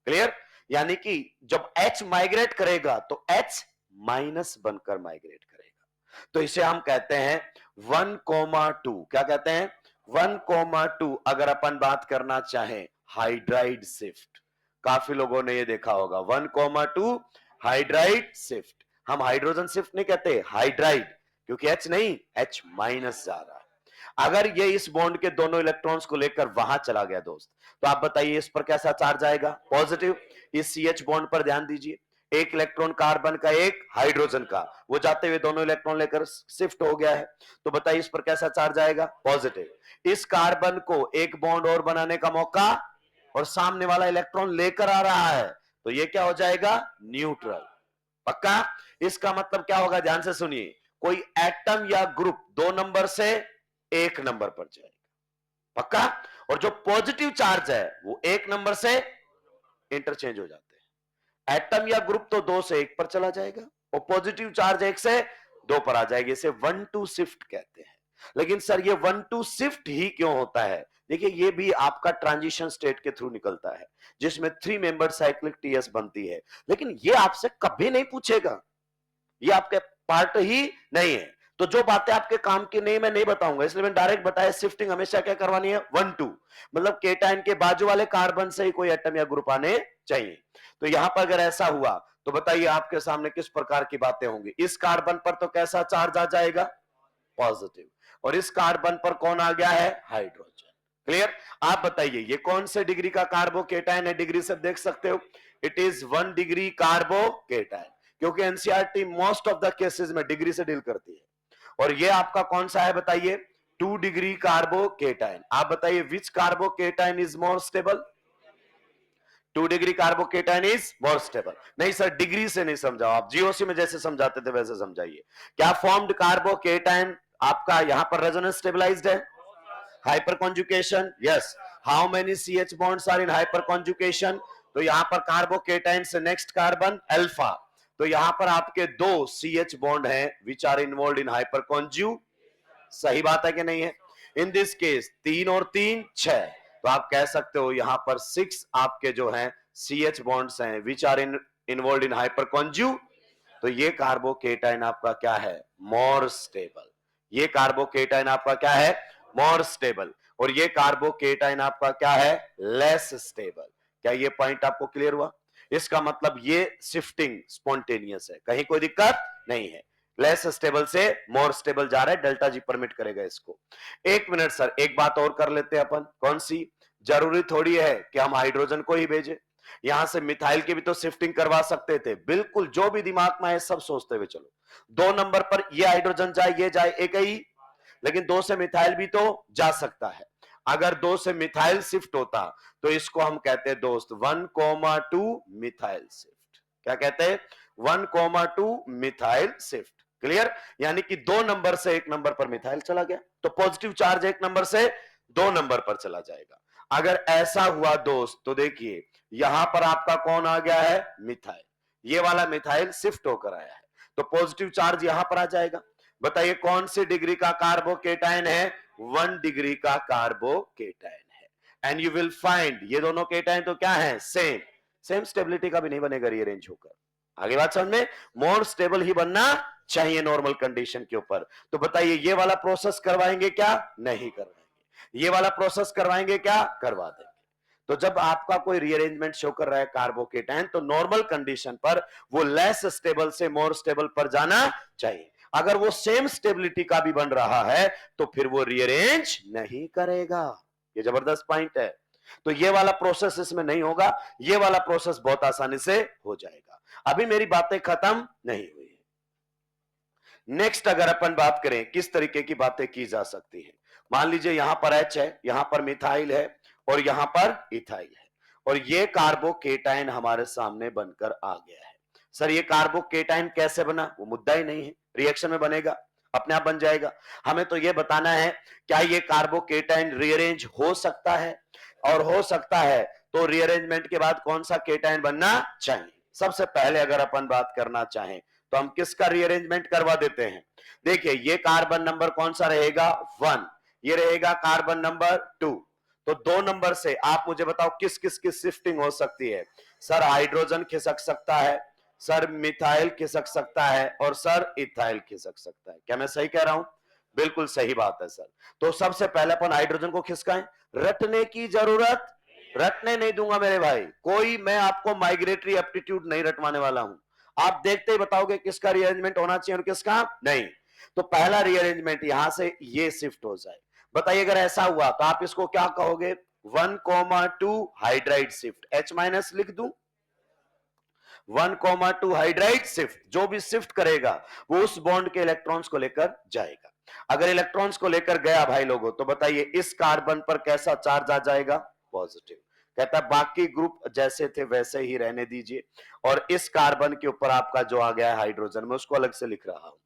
क्लियर। यानी कि जब H माइग्रेट करेगा तो H माइनस बनकर माइग्रेट करेगा। तो इसे हम कहते हैं 1,2। क्या कहते हैं, 1,2। अगर अपन बात करना चाहें हाइड्राइड शिफ्ट, काफी लोगों ने ये देखा होगा 1,2 हाइड्राइड शिफ्ट। हम हाइड्रोजन शिफ्ट नहीं कहते, हाइड्राइड, क्योंकि H नहीं, H माइनस जा रहा है। अगर ये इस बॉन्ड के दोनों इलेक्ट्रॉन्स को लेकर वहां चला गया दोस्त, तो आप बताइए इस पर कैसा चार्ज आएगा, पॉजिटिव। इस CH बॉन्ड पर ध्यान दीजिए, एक इलेक्ट्रॉन कार्बन का, एक हाइड्रोजन का, वो जाते हुए दोनों इलेक्ट्रॉन लेकर शिफ्ट हो गया है। तो बताइए इस पर कैसा चार्ज आएगा, पॉजिटिव। इस कार्बन को एक बॉन्ड और बनाने का मौका, और सामने वाला इलेक्ट्रॉन लेकर आ रहा है, तो ये क्या हो जाएगा, न्यूट्रल। पक्का। इसका मतलब क्या होगा, ध्यान से सुनिए, कोई एटम या ग्रुप 2 नंबर से 1 नंबर पर जाएगा। पक्का। और जो पॉजिटिव चार्ज है वो 1 नंबर से इंटरचेंज हो जाते हैं। एटम या ग्रुप तो 2 से 1 पर चला जाएगा और पॉजिटिव चार्ज 1 से 2 पर आ जाएगी। इसे 1-2 शिफ्ट कहते हैं। लेकिन सर ये 1-2 शिफ्ट ही क्यों होता है, देखिए ये भी आपका ट्रांजिशन स्टेट के थ्रू निकलता है, जिसमें 3 मेंबर साइक्लिक TS बनती है। लेकिन ये आपसे कभी नहीं पूछेगा, ये आपके पार्ट ही नहीं है। तो जो बातें आपके काम की नहीं, मैं नहीं बताऊंगा, इसलिए मैंने डायरेक्ट बताया शिफ्टिंग हमेशा क्या करवानी है, 1-2। मतलब केटायन के बाजू वाले कार्बन से ही कोई एटम या ग्रुप आने चाहिए। तो यहां पर अगर ऐसा हुआ तो बताइए आपके सामने किस प्रकार की बातें होंगी। इस कार्बन पर तो कैसा चार्ज आ जाएगा, पॉजिटिव। और इस कार्बन पर कौन आ गया है, हाइड्रोजन। क्लियर। आप बताइए ये कौन से डिग्री का कार्बोकेटायन है, डिग्री से देख सकते हो, इट इज 1 डिग्री कार्बोकेटायन, क्योंकि NCERT most of the cases में डिग्री से डील करती है। और ये आपका कौन सा है बताइए, 2 डिग्री कार्बोकेटायन। आप बताइए which carbocation is more stable, 2 degree carbocation is more stable. नहीं सर डिग्री से नहीं समझाओ, आप जीओसी में जैसे समझाते थे वैसे समझाइए। क्या फॉर्म्ड कार्बोकेटायन आपका यहां पर रेजोनेंस स्टेबलाइज्ड है, hyperconjugation, yes. How many CH bonds are in hyperconjugation, तो यहां पर कार्बोकेटायन से नेक्स्ट कार्बन अल्फा, तो यहां पर आपके 2 CH बॉन्ड हैं which are involve in hyper conju. सही बात है कि नहीं है। इन दिस केस 3 और 3 6, तो आप कह सकते हो यहां पर 6 आपके जो हैं CH बॉन्ड्स हैं which are involve in hyper conju. तो ये कार्बोकेटायन आपका क्या है, मोर स्टेबल। ये कार्बोकेटायन आपका क्या है, मोर स्टेबल। और ये कार्बोकेटायन आपका क्या है, लेस स्टेबल। क्या ये पॉइंट आपको क्लियर हुआ। इसका मतलब ये शिफ्टिंग स्पॉन्टेनियस है, कहीं कोई दिक्कत नहीं है। लेस स्टेबल से मोर स्टेबल जा रहा है, डेल्टा जी परमिट करेगा इसको। 1 मिनट सर, एक बात और कर लेते हैं अपन, कौन सी, जरूरी थोड़ी है कि हम हाइड्रोजन को ही भेजें, यहां से मिथाइल की भी तो शिफ्टिंग करवा सकते थे। बिल्कुल जो भी दिमाग में है सब सोचते हुए चलो, 2 नंबर पर ये हाइड्रोजन जाए, ये जाए, एक ही, लेकिन 2 से मिथाइल भी तो जा सकता है। अगर 2 से मिथाइल शिफ्ट होता तो इसको हम कहते हैं दोस्त 1,2 मिथाइल शिफ्ट। क्या कहते हैं, 1,2 मिथाइल शिफ्ट। क्लियर। यानी कि 2 नंबर से 1 नंबर पर मिथाइल चला गया, तो पॉजिटिव चार्ज 1 नंबर से 2 नंबर पर चला जाएगा। अगर ऐसा हुआ दोस्त तो देखिए यहां पर आपका कौन आ गया है, मिथाइल। ये वाला मिथाइल शिफ्ट होकर आया है, तो पॉजिटिव चार्ज यहां पर आ जाएगा। बताइए कौन सी डिग्री का कार्बोकेटाइन है, 1 डिग्री का कार्बोकेटाइन है। एंड यू विल फाइंड ये दोनों केटाइन तो क्या है, सेम। सेम स्टेबिलिटी का भी नहीं बनेगा रीअरेंज होकर। आगे बात समझ में, मोर स्टेबल ही बनना चाहिए नॉर्मल कंडीशन के ऊपर। तो बताइए ये वाला प्रोसेस करवाएंगे क्या, नहीं करवाएंगे। ये वाला प्रोसेस करवाएंगे क्या, करवा देंगे। तो जब आपका कोई रीअरेंजमेंट शो कर रहा है कार्बोकेटाइन, तो नॉर्मल कंडीशन पर वो लेस स्टेबल से मोर स्टेबल पर जाना चाहिए। अगर वो सेम स्टेबिलिटी का भी बन रहा है तो फिर वो रीअरेंज नहीं करेगा। ये जबरदस्त पॉइंट है। तो ये वाला प्रोसेस इसमें नहीं होगा, ये वाला प्रोसेस बहुत आसानी से हो जाएगा। अभी मेरी बातें खत्म नहीं हुई है। नेक्स्ट अगर अपन बात करें किस तरीके की बातें की जा सकती है, मान लीजिए यहां पर H है, यहां पर मिथाइल है और यहां पर इथाइल है, और ये कार्बोकेटाइन हमारे सामने बनकर आ गया है। सर ये कार्बोकेटाइन कैसे बना, वो मुद्दा ही नहीं है, रिएक्शन में बनेगा, अपने आप बन जाएगा। हमें तो ये बताना है क्या ये कार्बोकेटाइन रीअरेंज हो सकता है, और हो सकता है तो रीअरेंजमेंट के बाद कौन सा केटाइन बनना चाहिए। सबसे पहले अगर अपन बात करना चाहें तो हम किसका रीअरेंजमेंट करवा देते हैं। देखिए ये कार्बन नंबर कौन सा रहेगा, 1, ये रहेगा कार्बन नंबर 2। तो 2 नंबर से आप मुझे बताओ किस किस की शिफ्टिंग हो सकती है। सर हाइड्रोजन खिसक सकता है, सर मिथाइल खिसक सकता है, और सर इथाइल खिसक सकता है। क्या मैं सही कह रहा हूं, बिल्कुल सही बात है सर। तो सबसे पहले अपन हाइड्रोजन को खिसकाएं, रटने की जरूरत, रटने नहीं दूंगा मेरे भाई, कोई मैं आपको माइग्रेटरी एप्टीट्यूड नहीं रटवाने वाला हूं। आप देखते ही बताओगे किसका रीअरेंजमेंट होना चाहिए और किसका नहीं। तो पहला रीअरेंजमेंट यहां से ये शिफ्ट हो जाए। बताइए अगर ऐसा हुआ तो आप इसको क्या कहोगे, 1,2 हाइड्राइड शिफ्ट, H माइनस लिख दूं, 1,2 हाइड्राइड शिफ्ट। जो भी शिफ्ट करेगा वो उस बॉन्ड के इलेक्ट्रॉन्स को लेकर जाएगा। अगर इलेक्ट्रॉन्स को लेकर गया भाई लोगों, तो बताइए इस कार्बन पर कैसा चार्ज आ जाएगा, पॉजिटिव। कहता है बाकी ग्रुप जैसे थे वैसे ही रहने दीजिए, और इस कार्बन के ऊपर आपका जो आ गया है हाइड्रोजन, में उसको अलग से लिख रहा हूं।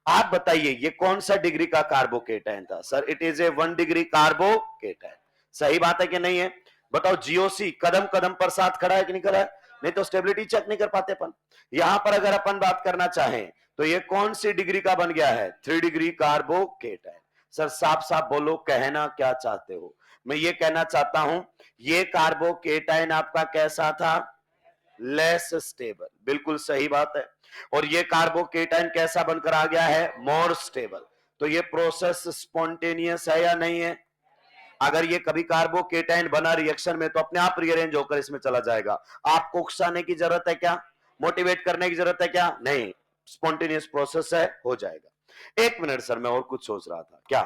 आप बताइए ये कौन सा डिग्री का कार्बोकेटाइन था, sir it is a 1 degree carbocation. सही बात है कि नहीं है, बताओ। जीओसी कदम कदम पर साथ खड़ा है कि नहीं खड़ा है, नहीं तो स्टेबिलिटी चेक नहीं कर पाते अपन। यहां पर अगर अपन बात करना चाहें तो ये कौन सी डिग्री का बन गया है, 3 डिग्री कार्बोकेटाइन। सर साफ साफ बोलो, कहना क्या चाहते हो। मैं ये कहना चाहता हूं ये कार्बोकेटाइन आपका कैसा था, लेस स्टेबल। बिल्कुल सही बात है। और ये कार्बोकेटाइन कैसा बनकर आ गया है, मोर स्टेबल। तो ये प्रोसेस स्पॉन्टेनियस है या नहीं है। अगर ये कभी कार्बोकेटाइन बना रिएक्शन में तो अपने आप रीअरेंज होकर इसमें चला जाएगा। आपको उकसाने की जरूरत है क्या, मोटिवेट करने की जरूरत है क्या, नहीं, स्पॉन्टेनियस प्रोसेस है, हो जाएगा। 1 मिनट सर मैं और कुछ सोच रहा था, क्या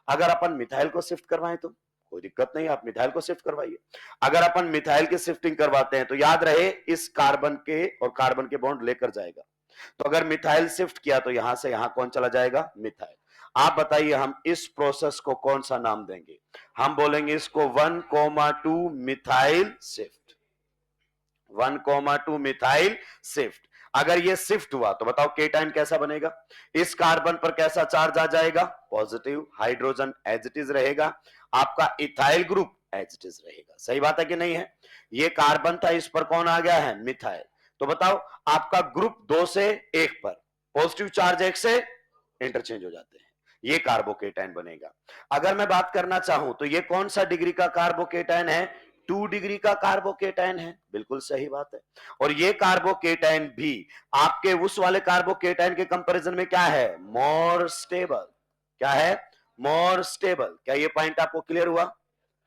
अगर अपन मिथाइल को शिफ्ट करवाएं तो कोई दिक्कत नहीं, आप मिथाइल को शिफ्ट करवाइए। अगर अपन मिथाइल की शिफ्टिंग करवाते हैं तो याद रहे इस कार्बन के और कार्बन के बॉन्ड लेकर जाएगा। तो अगर मिथाइल शिफ्ट किया तो यहां से यहां कौन चला जाएगा, मिथाइल। आप बताइए हम इस प्रोसेस को कौन सा नाम देंगे, हम बोलेंगे इसको 1,2 मिथाइल शिफ्ट, 1,2 मिथाइल शिफ्ट। अगर ये शिफ्ट हुआ तो बताओ केटाइन कैसा बनेगा, इस कार्बन पर कैसा चार्ज आ जाएगा, positive. Hydrogen as it is रहेगा, आपका ethyl group as it is रहेगा। सही बात है कि नहीं है। ये कार्बन था, इस पर कौन आ गया है, मिथाइल। तो बताओ आपका ग्रुप 2 से 1 पर पॉजिटिव चार्ज 1 से इंटरचेंज हो जाते हैं, ये कार्बोकेटाइन बनेगा। अगर मैं बात करना चाहूं तो ये कौन सा डिग्री का कार्बोकेटाइन है, 2 डिग्री का कार्बोकेटाइन है। बिल्कुल सही बात है। और ये कार्बोकेटाइन भी आपके उस वाले कार्बोकेटाइन के कंपैरिजन में क्या है, मोर स्टेबल। क्या है, मोर स्टेबल। क्या ये पॉइंट आपको क्लियर हुआ,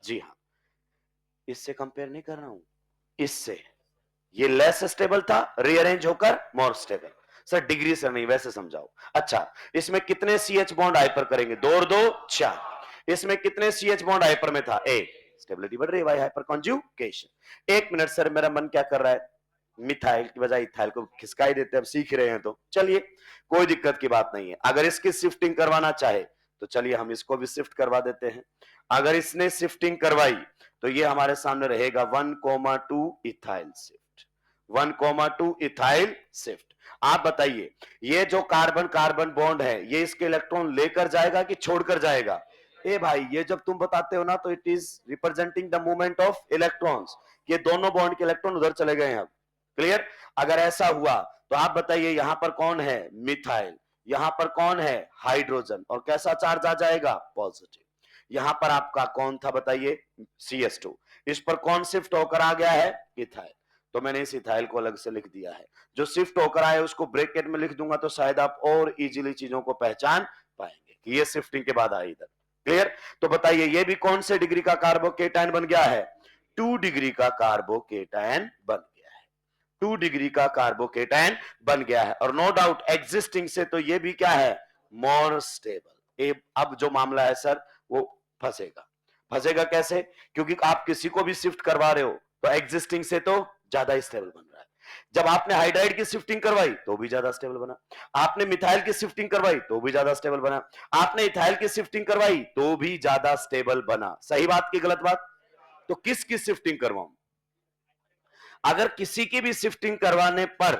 जी हां। इससे कंपेयर नहीं कर रहा हूं, इससे ये लेस स्टेबल था, रीअरेंज होकर मोर स्टेबल। सर डिग्री से नहीं, वैसे समझाओ। अच्छा इसमें कितने CH बॉन्ड हाइपर करेंगे, 2 और 2 4। इसमें कितने CH बॉन्ड हाइपर में था, 1। स्टेबिलिटी बढ़ रही है भाई, हाइपर कॉन्जुगेशन। 1 मिनट सर मेरा मन क्या कर रहा है, मिथाइल की बजाय इथाइल को खिसका ही देते, अब सीख रहे हैं तो चलिए कोई दिक्कत की बात नहीं है। अगर इसकी शिफ्टिंग करवाना चाहे तो चलिए हम इसको भी शिफ्ट करवा देते हैं। अगर इसने शिफ्टिंग करवाई तो ये हमारे सामने रहेगा 1,2 इथाइल शिफ्ट, 1,2 इथाइल शिफ्ट। आप बताइए ये जो कार्बन कार्बन बॉन्ड है ये इसके इलेक्ट्रॉन लेकर जाएगा कि छोड़कर जाएगा, ए भाई ये जब तुम बताते हो ना तो it is representing the movement of electrons, ये दोनों बॉन्ड के इलेक्ट्रॉन उधर चले गए हैं अब। क्लियर? अगर ऐसा हुआ तो आप बताइए यहां पर कौन है? मिथाइल। यहां पर कौन है? हाइड्रोजन। और कैसा चार्ज आ जाएगा? पॉजिटिव। यहां पर आपका कौन था बताइए? CH2। इस पर कौन शिफ्ट होकर आ गया है? इथाइल। तो मैंने इस इथाइल को अलग से लिख दिया है। जो शिफ्ट होकर आए उसको ब्रैकेट में लिख दूंगा तो शायद आप और इजीली चीजों को पहचान पाएंगे कि ये शिफ्टिंग के बाद आई इधर। क्लियर? तो बताइए ये भी कौन से डिग्री का कार्बोकेटायन बन गया है? 2 डिग्री का कार्बोकेटायन बन गया है। 2 डिग्री का कार्बोकेटायन बन गया है। और नो डाउट एग्जिस्टिंग से तो ये भी क्या है? More stable. अब जो मामला है सर वो फंसेगा। फंसेगा कैसे? क्योंकि आप किसी को भी शिफ्ट करवा रहे हो तो एग्जिस्टिंग से तो ज्यादा स्टेबल बन रहा है। जब आपने हाइड्राइड की शिफ्टिंग करवाई तो भी ज्यादा स्टेबल बना, आपने मिथाइल की शिफ्टिंग करवाई तो भी ज्यादा स्टेबल बना, आपने इथाइल की शिफ्टिंग करवाई तो भी ज्यादा स्टेबल बना। सही बात की गलत बात? तो किसकी शिफ्टिंग करवाऊं? अगर किसी की भी शिफ्टिंग करवाने पर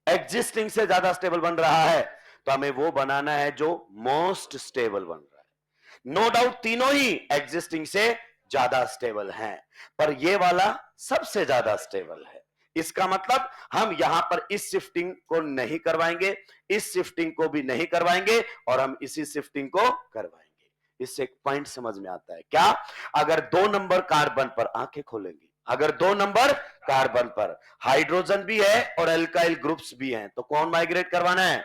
एग्जिस्टिंग से ज्यादा स्टेबल बन रहा है तो हमें वो बनाना है जो मोस्ट स्टेबल बन रहा है। नो डाउट तीनों ही एग्जिस्टिंग से ज्यादा स्टेबल हैं, पर ये वाला सबसे ज्यादा स्टेबल है। इसका मतलब हम यहां पर इस शिफ्टिंग को नहीं करवाएंगे, इस शिफ्टिंग को भी नहीं करवाएंगे, और हम इसी शिफ्टिंग को करवाएंगे। इससे एक पॉइंट समझ में आता है क्या? अगर 2 नंबर कार्बन पर आंखें खोलेंगी, अगर 2 नंबर कार्बन पर हाइड्रोजन भी है और एल्काइल ग्रुप्स भी हैं तो कौन माइग्रेट करवाना है?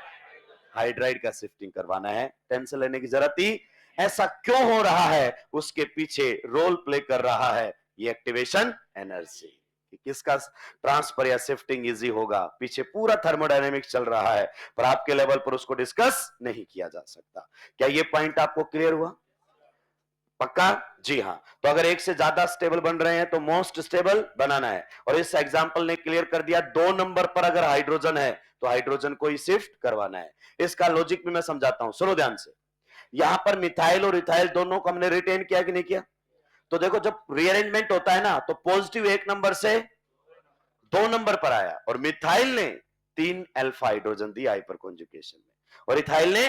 हाइड्राइड का शिफ्टिंग करवाना है। टेंशन लेने की जरूरत ही ऐसा क्यों हो रहा है उसके पीछे रोल प्ले कर रहा है ये एक्टिवेशन एनर्जी। किसका ट्रांसफर या शिफ्टिंग इजी होगा, पीछे पूरा थर्मोडायनेमिक्स चल रहा है, पर आपके लेवल पर उसको डिस्कस नहीं किया जा सकता। क्या ये पॉइंट आपको क्लियर हुआ? पक्का? जी हां। तो अगर एक से ज्यादा स्टेबल बन रहे हैं तो मोस्ट स्टेबल बनाना है। और इस एग्जांपल ने क्लियर कर दिया 2 नंबर पर अगर हाइड्रोजन है तो हाइड्रोजन को ही शिफ्ट करवाना है। इसका लॉजिक भी मैं समझाता हूं, सुनो ध्यान से। यहां पर मिथाइल और इथाइल दोनों को हमने रिटेन किया कि नहीं किया? तो देखो जब रीअरेंजमेंट होता है ना तो पॉजिटिव 1 नंबर से 2 नंबर पर आया, और मिथाइल ने 3 अल्फा हाइड्रोजन दिया हाइपर कॉन्जुगेशन में, और इथाइल ने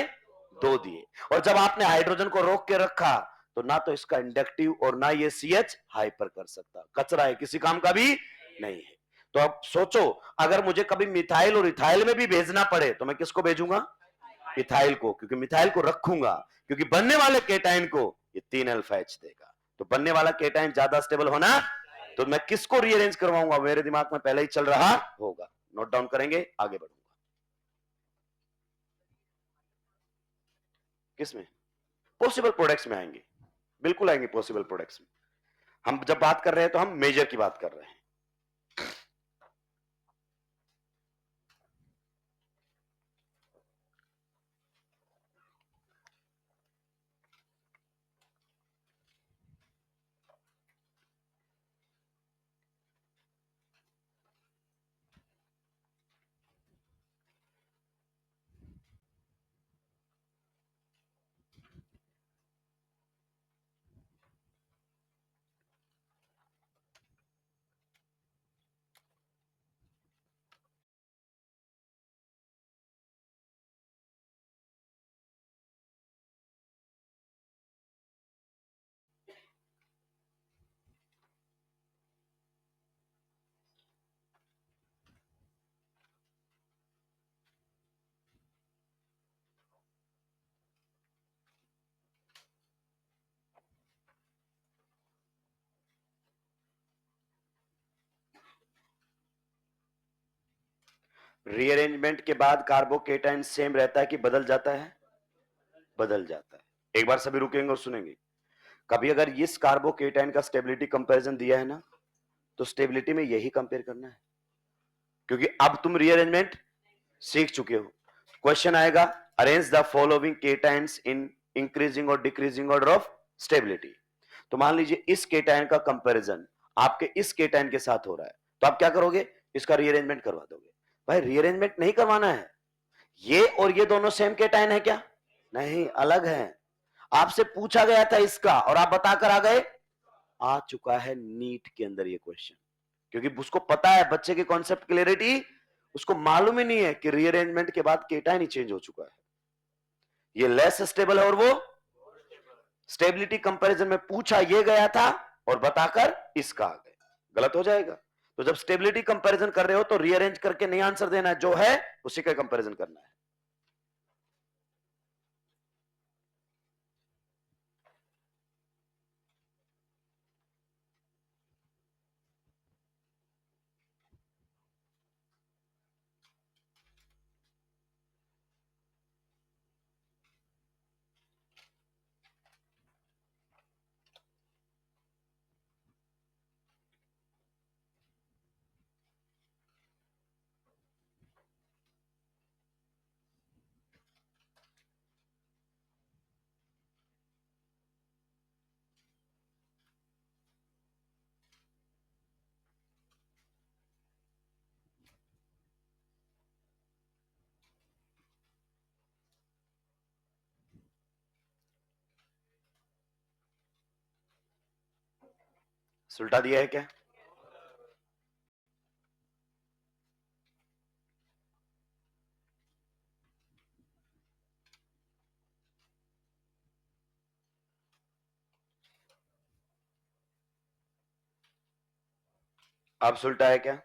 2 दिए। और जब आपने हाइड्रोजन को रोक के रखा तो ना तो इसका इंडक्टिव और ना ये CH हाइपर कर सकता, कचरा है, किसी काम का भी नहीं है। तो अब सोचो अगर मुझे कभी मिथाइल और इथाइल में भी भेजना पड़े तो मैं किसको भेजूंगा? इथाइल को, क्योंकि मिथाइल को रखूंगा, क्योंकि बनने वाले केटाइन को ये 3 अल्फा H देगा। तो बनने वाला केटाइन ज्यादा स्टेबल होना, तो मैं किसको रीअरेंज करवाऊंगा? मेरे दिमाग में पहले ही चल रहा होगा। नोट डाउन करेंगे, आगे बढ़ूंगा। किसमें? पॉसिबल प्रोडक्ट्स में आएंगे, बिल्कुल आएंगे पॉसिबल प्रोडक्ट्स में। हम जब बात कर रहे हैं तो हम मेजर की बात कर रहे हैं। रीअरेंजमेंट के बाद कार्बोकेटाइन सेम रहता है कि बदल जाता है? बदल जाता है। एक बार सभी रुकेंगे और सुनेंगे। कभी अगर इस कार्बोकेटाइन का स्टेबिलिटी कंपैरिजन दिया है ना तो स्टेबिलिटी में यही कंपेयर करना है, क्योंकि अब तुम रीअरेंजमेंट सीख चुके हो। क्वेश्चन आएगा arrange the following cations in increasing और डिक्रीजिंग ऑर्डर ऑफ स्टेबिलिटी। तो मान लीजिए इस केटाइन का कंपैरिजन आपके इस केटाइन के साथ हो रहा है, तो आप क्या करोगे? इसका रीअरेंजमेंट करवा दोगे। भाई रीअरेंजमेंट नहीं करवाना है, ये और ये दोनों सेम केटाइन है क्या? नहीं, अलग है। आपसे पूछा गया था इसका और आप बताकर आ गए। आ चुका है नीट के अंदर ये क्वेश्चन, क्योंकि उसको पता है, बच्चे की कॉन्सेप्ट क्लियरिटी, उसको मालूम ही नहीं है कि रीअरेंजमेंट के बाद केटाइन ही चेंज हो चुका है। ये लेस स्टेबल है और वो स्टेबिलिटी कंपैरिजन में पूछा ये गया था और बताकर इसका आ गए, गलत हो जाएगा। तो जब स्टेबिलिटी कंपैरिजन कर रहे हो तो रीअरेंज करके नहीं आंसर देना है, जो है उसी का कंपैरिजन करना है। सुलटा दिया है क्या? अब सुलटा है क्या?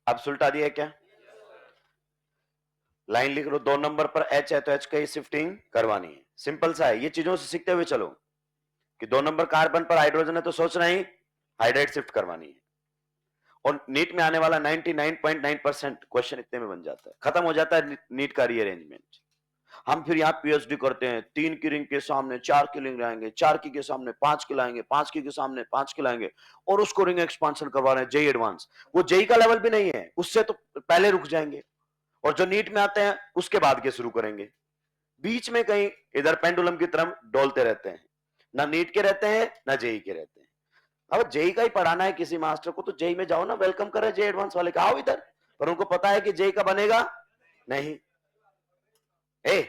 अब सुलटा दिया है क्या? लाइन लिख लो, 2 नंबर पर H है तो H की शिफ्टिंग करवानी है। सिंपल सा है, ये चीजों से सीखते हुए चलो कि 2 नंबर कार्बन पर हाइड्रोजन है तो सोचना ही हाइड्राइड शिफ्ट करवानी है। और नीट में आने वाला 99.9% क्वेश्चन इतने में बन जाता है, खत्म हो जाता है नीट का रीअरेंजमेंट। हम फिर यहाँ पीएचडी करते हैं, 3 की रिंग के सामने 4 की रिंग लाएंगे, 4 की के सामने 5 की लाएंगे, 5 की के सामने 5 की लाएंगे और उसको रिंग एक्सपांशन करवा रहे हैं जेई एडवांस। वो जेई का लेवल भी नहीं है, उससे तो पहले रुक जाएंगे और जो नीट में आते हैं उसके बाद के शुरू करेंगे। बीच में कहीं इधर पेंडुलम की तरफ डोलते रहते हैं, ना नीट के रहते हैं ना जेई के रहते हैं। अब जेई का ही पढ़ाना है किसी मास्टर को तो जेई में जाओ ना, वेलकम करे जेई एडवांस वाले का, आओ इधर। पर उनको पता है कि जेई का बनेगा नहीं। ए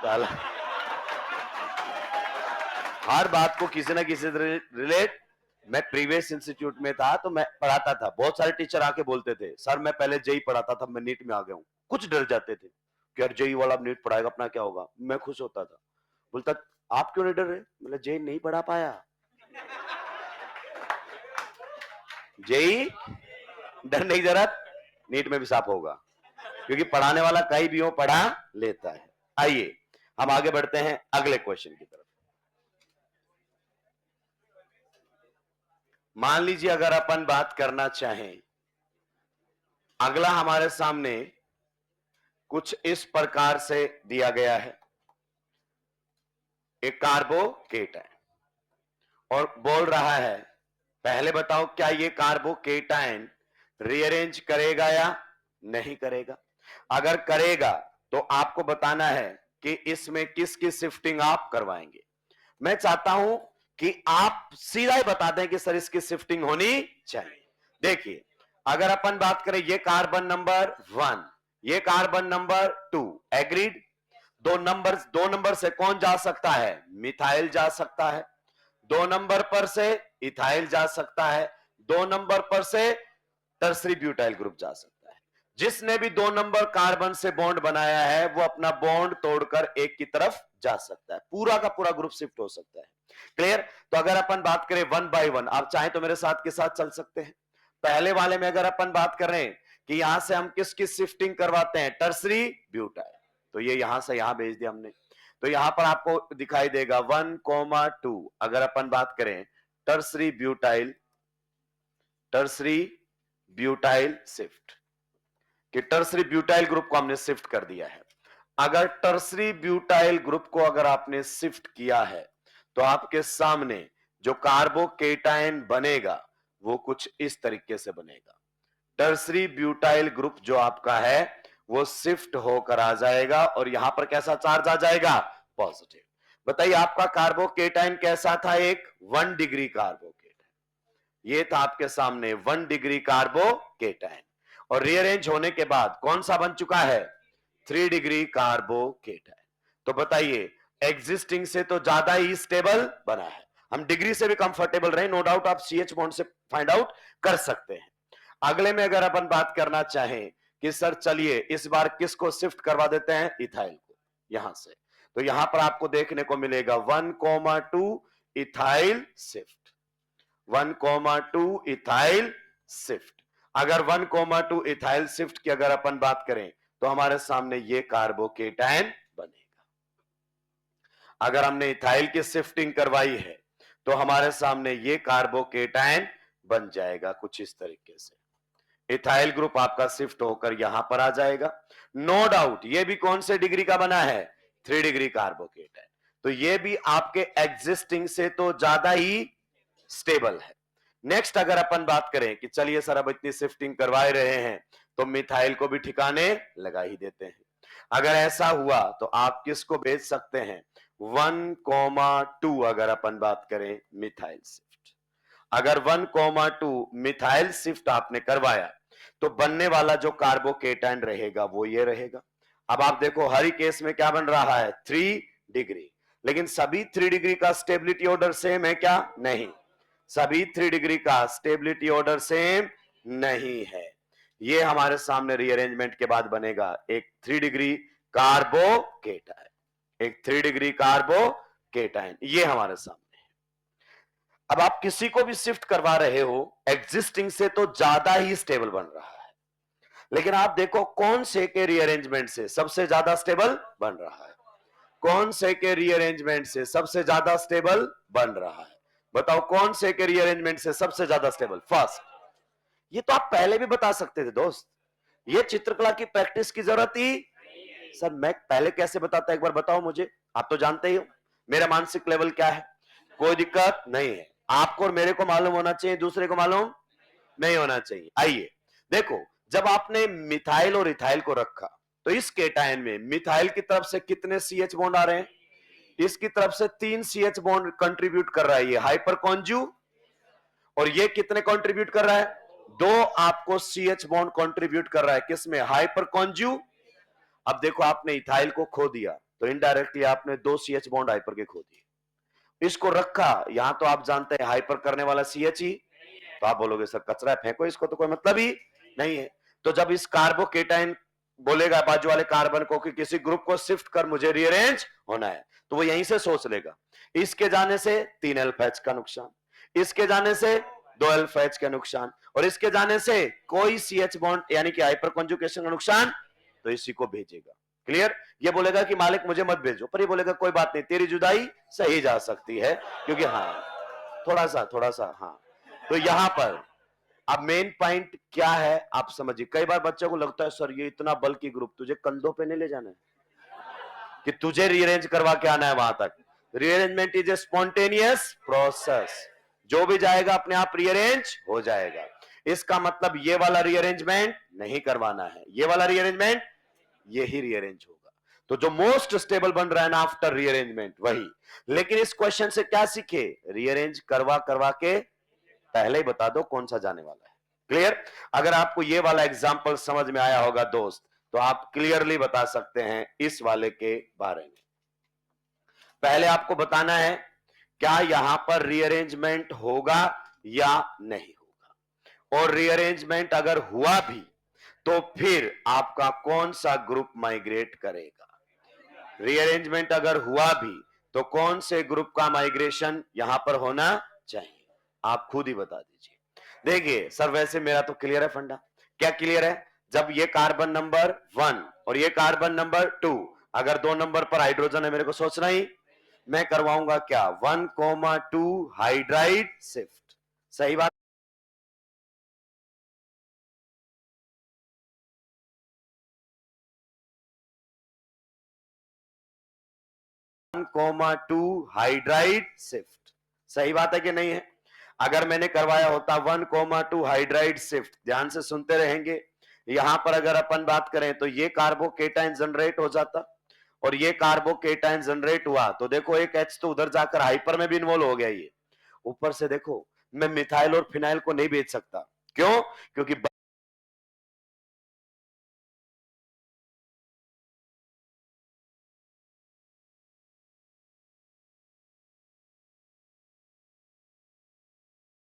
साला हर बात को किसी ना किसी से रिलेट। मैं प्रीवियस इंस्टीट्यूट में था तो मैं पढ़ाता था, बहुत सारे टीचर आके बोलते थे सर मैं पहले जेई पढ़ाता था, मैं नीट में आ गया हूं। कुछ डर जाते थे कि यार जेई वाला नीट पढ़ाएगा अपना क्या होगा। मैं खुश होता था, बोलता आप क्यों नहीं डर रहे? मतलब जेई नहीं पढ़ा पाया, जेई डरने की जरूरत, नीट में भी साफ होगा क्योंकि पढ़ाने वाला कहीं भी हो पढ़ा लेता है। आइए हम आगे बढ़ते हैं अगले क्वेश्चन की तरफ। मान लीजिए अगर अपन बात करना चाहें, अगला हमारे सामने कुछ इस प्रकार से दिया गया है, एक कार्बोकेटायन और बोल रहा है पहले बताओ क्या ये कार्बोकेटायन रीअरेंज करेगा या नहीं करेगा। अगर करेगा तो आपको बताना है कि इसमें किसकी शिफ्टिंग आप करवाएंगे। मैं चाहता हूं कि आप सीधा ही बता दें कि सर इसकी शिफ्टिंग होनी चाहिए। देखिए अगर अपन बात करें ये कार्बन नंबर 1, ये कार्बन नंबर 2, एग्रीड। दो नंबर से कौन जा सकता है? मिथाइल जा सकता है। 2 नंबर पर से इथाइल जा सकता है। 2 नंबर पर से टर्सरी ब्यूटाइल ग्रुप जा सकता है। जिसने भी 2 नंबर कार्बन से बॉन्ड बनाया है वो अपना बॉन्ड तोड़कर एक की तरफ जा सकता है, पूरा का पूरा ग्रुप शिफ्ट हो सकता है। क्लियर? तो अगर अपन बात करें 1 बाय 1, आप चाहें तो मेरे साथ के साथ चल सकते हैं। पहले वाले में अगर अपन बात कर रहे हैं कि यहां से हम किसकी शिफ्टिंग करवाते हैं? Tertiary butyl. तो ये यहां से यहां भेज दिया हमने, तो यहां पर आपको दिखाई देगा 1,2। अगर अपन बात करें tertiary butyl, tertiary butyl shift, कि टर्सरी ब्यूटाइल ग्रुप को हमने शिफ्ट कर दिया है। अगर टर्सरी ब्यूटाइल ग्रुप को अगर आपने शिफ्ट किया है तो आपके सामने जो कार्बोकेटायन बनेगा वो कुछ इस तरीके से बनेगा। टर्सरी ब्यूटाइल ग्रुप जो आपका है वो शिफ्ट होकर आ जाएगा और यहां पर कैसा चार्ज आ जाएगा? पॉजिटिव। बताइए आपका कार्बोकेटाइन कैसा था? एक 1 डिग्री कार्बोकेटाइन। ये था आपके सामने 1 डिग्री कार्बोकेटाइन, और रीअरेंज होने के बाद कौन सा बन चुका है? 3 डिग्री कार्बोकेटाइन। तो बताइए एग्जिस्टिंग से तो ज्यादा ही स्टेबल बना है। हम डिग्री से भी कंफर्टेबल रहे, नो डाउट आप CH बॉन्ड से फाइंड आउट कर सकते हैं। अगले में अगर अपन बात करना चाहें कि सर चलिए इस बार किसको शिफ्ट करवा देते हैं? इथाइल को यहां से। तो यहां पर आपको देखने को मिलेगा 1,2 इथाइल शिफ्ट, 1,2 इथाइल शिफ्ट। अगर 1,2 इथाइल शिफ्ट की अगर अपन बात करें तो हमारे सामने ये कार्बोकेटाइन बनेगा। अगर हमने इथाइल की शिफ्टिंग करवाई है तो हमारे सामने ये कार्बोकेटाइन बन जाएगा कुछ इस तरीके से। इथाइल ग्रुप आपका शिफ्ट होकर यहां पर आ जाएगा। नो डाउट ये भी कौन से डिग्री का बना है? 3 डिग्री कार्बोकेटाइन। तो ये भी आपके एग्जिस्टिंग से तो ज्यादा ही स्टेबल है। नेक्स्ट अगर अपन बात करें कि चलिए सर अब इतनी शिफ्टिंग करवा रहे हैं तो मिथाइल को भी ठिकाने लगा ही देते हैं। अगर ऐसा हुआ तो आप किसको भेज सकते हैं? 1,2 अगर अपन बात करें मिथाइल शिफ्ट। अगर 1,2 मिथाइल शिफ्ट आपने करवाया तो बनने वाला जो कार्बोकेटाइन रहेगा वो ये रहेगा। अब आप देखो हर केस में क्या बन रहा है? 3 डिग्री। लेकिन सभी 3 डिग्री का स्टेबिलिटी ऑर्डर सेम है क्या? नहीं, सभी 3 डिग्री का स्टेबिलिटी ऑर्डर सेम नहीं है। ये हमारे सामने रीअरेंजमेंट के बाद बनेगा एक 3 डिग्री कार्बोकेटाइन, एक 3 डिग्री कार्बोकेटाइन, ये हमारे सामने। अब आप किसी को भी शिफ्ट करवा रहे हो एग्जिस्टिंग से तो ज्यादा ही स्टेबल बन रहा है, लेकिन आप देखो कौन से के रीअरेंजमेंट से सबसे ज्यादा स्टेबल बन रहा है? कौन से के रीअरेंजमेंट से सबसे ज्यादा स्टेबल बन रहा है? बताओ कौन से के रीअरेंजमेंट से सबसे ज्यादा स्टेबल? फर्स्ट। ये तो आप पहले भी बता सकते थे दोस्त, ये चित्रकला की प्रैक्टिस की जरूरत ही। सर मैं पहले कैसे बताता, एक बार बताओ मुझे। आप तो जानते ही हो मेरा मानसिक लेवल क्या है। कोई दिक्कत नहीं है, आपको और मेरे को मालूम होना चाहिए, दूसरे को मालूम नहीं होना चाहिए। आइए देखो, जब आपने मिथाइल और इथाइल को रखा तो इस केटायन में मिथाइल की तरफ से कितने CH बॉन्ड आ रहे हैं? इसकी तरफ से 3 CH बॉन्ड कंट्रीब्यूट कर रहा है ये हाइपर कॉन्जू, और ये कितने कंट्रीब्यूट कर रहा है? 2 आपको CH बॉन्ड कंट्रीब्यूट कर रहा है किसमें? हाइपर कॉन्जू। अब देखो आपने इथाइल को खो दिया तो इनडायरेक्टली आपने 2 CH बॉन्ड हाइपर के खो दिए। इसको रखा यहां तो आप जानते हैं हाइपर करने वाला CH ही, तो आप बोलोगे सर कचरा है फेंको इसको, तो कोई मतलब ही नहीं है। तो जब इस कार्बोकेटाइन बोलेगा बाजू वाले कार्बन को कि किसी ग्रुप को शिफ्ट कर मुझे रीअरेंज होना है, तो वो यहीं से सोच लेगा इसके जाने से 3 अल्फा का नुकसान, इसके जाने से 2 अल्फा का नुकसान, और इसके जाने से कोई CH बॉन्ड यानी कि हाइपर कॉन्जुगेशन का नुकसान, तो इसी को भेजेगा। क्लियर? ये बोलेगा कि मालिक मुझे मत भेजो, पर ये बोलेगा कोई बात नहीं तेरी जुदाई सही जा सकती है, क्योंकि हाँ थोड़ा सा हाँ। तो यहां पर अब मेन पॉइंट क्या है आप समझिए। कई बार बच्चों को लगता है सर ये इतना बल्कि ग्रुप तुझे कंधों पे नहीं ले जाना है कि तुझे रीअरेंज करवा के आना है वहां तक। Rearrangement is a spontaneous process, जो भी जाएगा अपने आप रीअरेंज हो जाएगा। इसका मतलब ये वाला रीअरेंजमेंट नहीं करवाना है, ये वाला रीअरेंजमेंट यही रीअरेंज होगा। तो जो मोस्ट स्टेबल बन रहा है ना आफ्टर रीअरेंजमेंट वही। लेकिन इस क्वेश्चन से क्या सीखे? रीअरेंज करवा करवा के पहले ही बता दो कौन सा जाने वाला है। क्लियर? अगर आपको ये वाला एग्जांपल समझ में आया होगा दोस्त, तो आप क्लियरली बता सकते हैं इस वाले के बारे में। पहले आपको बताना है क्या यहां पर रीअरेंजमेंट होगा या नहीं होगा, और रीअरेंजमेंट अगर हुआ भी तो फिर आपका कौन सा ग्रुप माइग्रेट करेगा। रीअरेंजमेंट अगर हुआ भी तो कौन से ग्रुप का माइग्रेशन यहां पर होना चाहिए, आप खुद ही बता दीजिए। देखिए सर वैसे मेरा तो क्लियर है फंडा। क्या क्लियर है? जब ये कार्बन नंबर 1 और ये कार्बन नंबर 2, अगर 2 नंबर पर हाइड्रोजन है मेरे को सोचना ही, मैं करवाऊंगा क्या? 1,2 हाइड्राइड शिफ्ट। सही बात। 1,2 हाइड्राइड शिफ्ट। सही बात है कि नहीं है? अगर मैंने करवाया होता 1,2 हाइड्राइड शिफ्ट, ध्यान से सुनते रहेंगे, यहां पर अगर अपन बात करें तो ये कार्बोकेटाइन जनरेट हो जाता, और ये कार्बोकेटाइन जनरेट हुआ तो देखो एक H तो उधर जाकर हाइपर में भी इन्वॉल्व हो गया। ये ऊपर से देखो मैं मिथाइल और फिनाइल को नहीं बेच सकता, क्यों? क्योंकि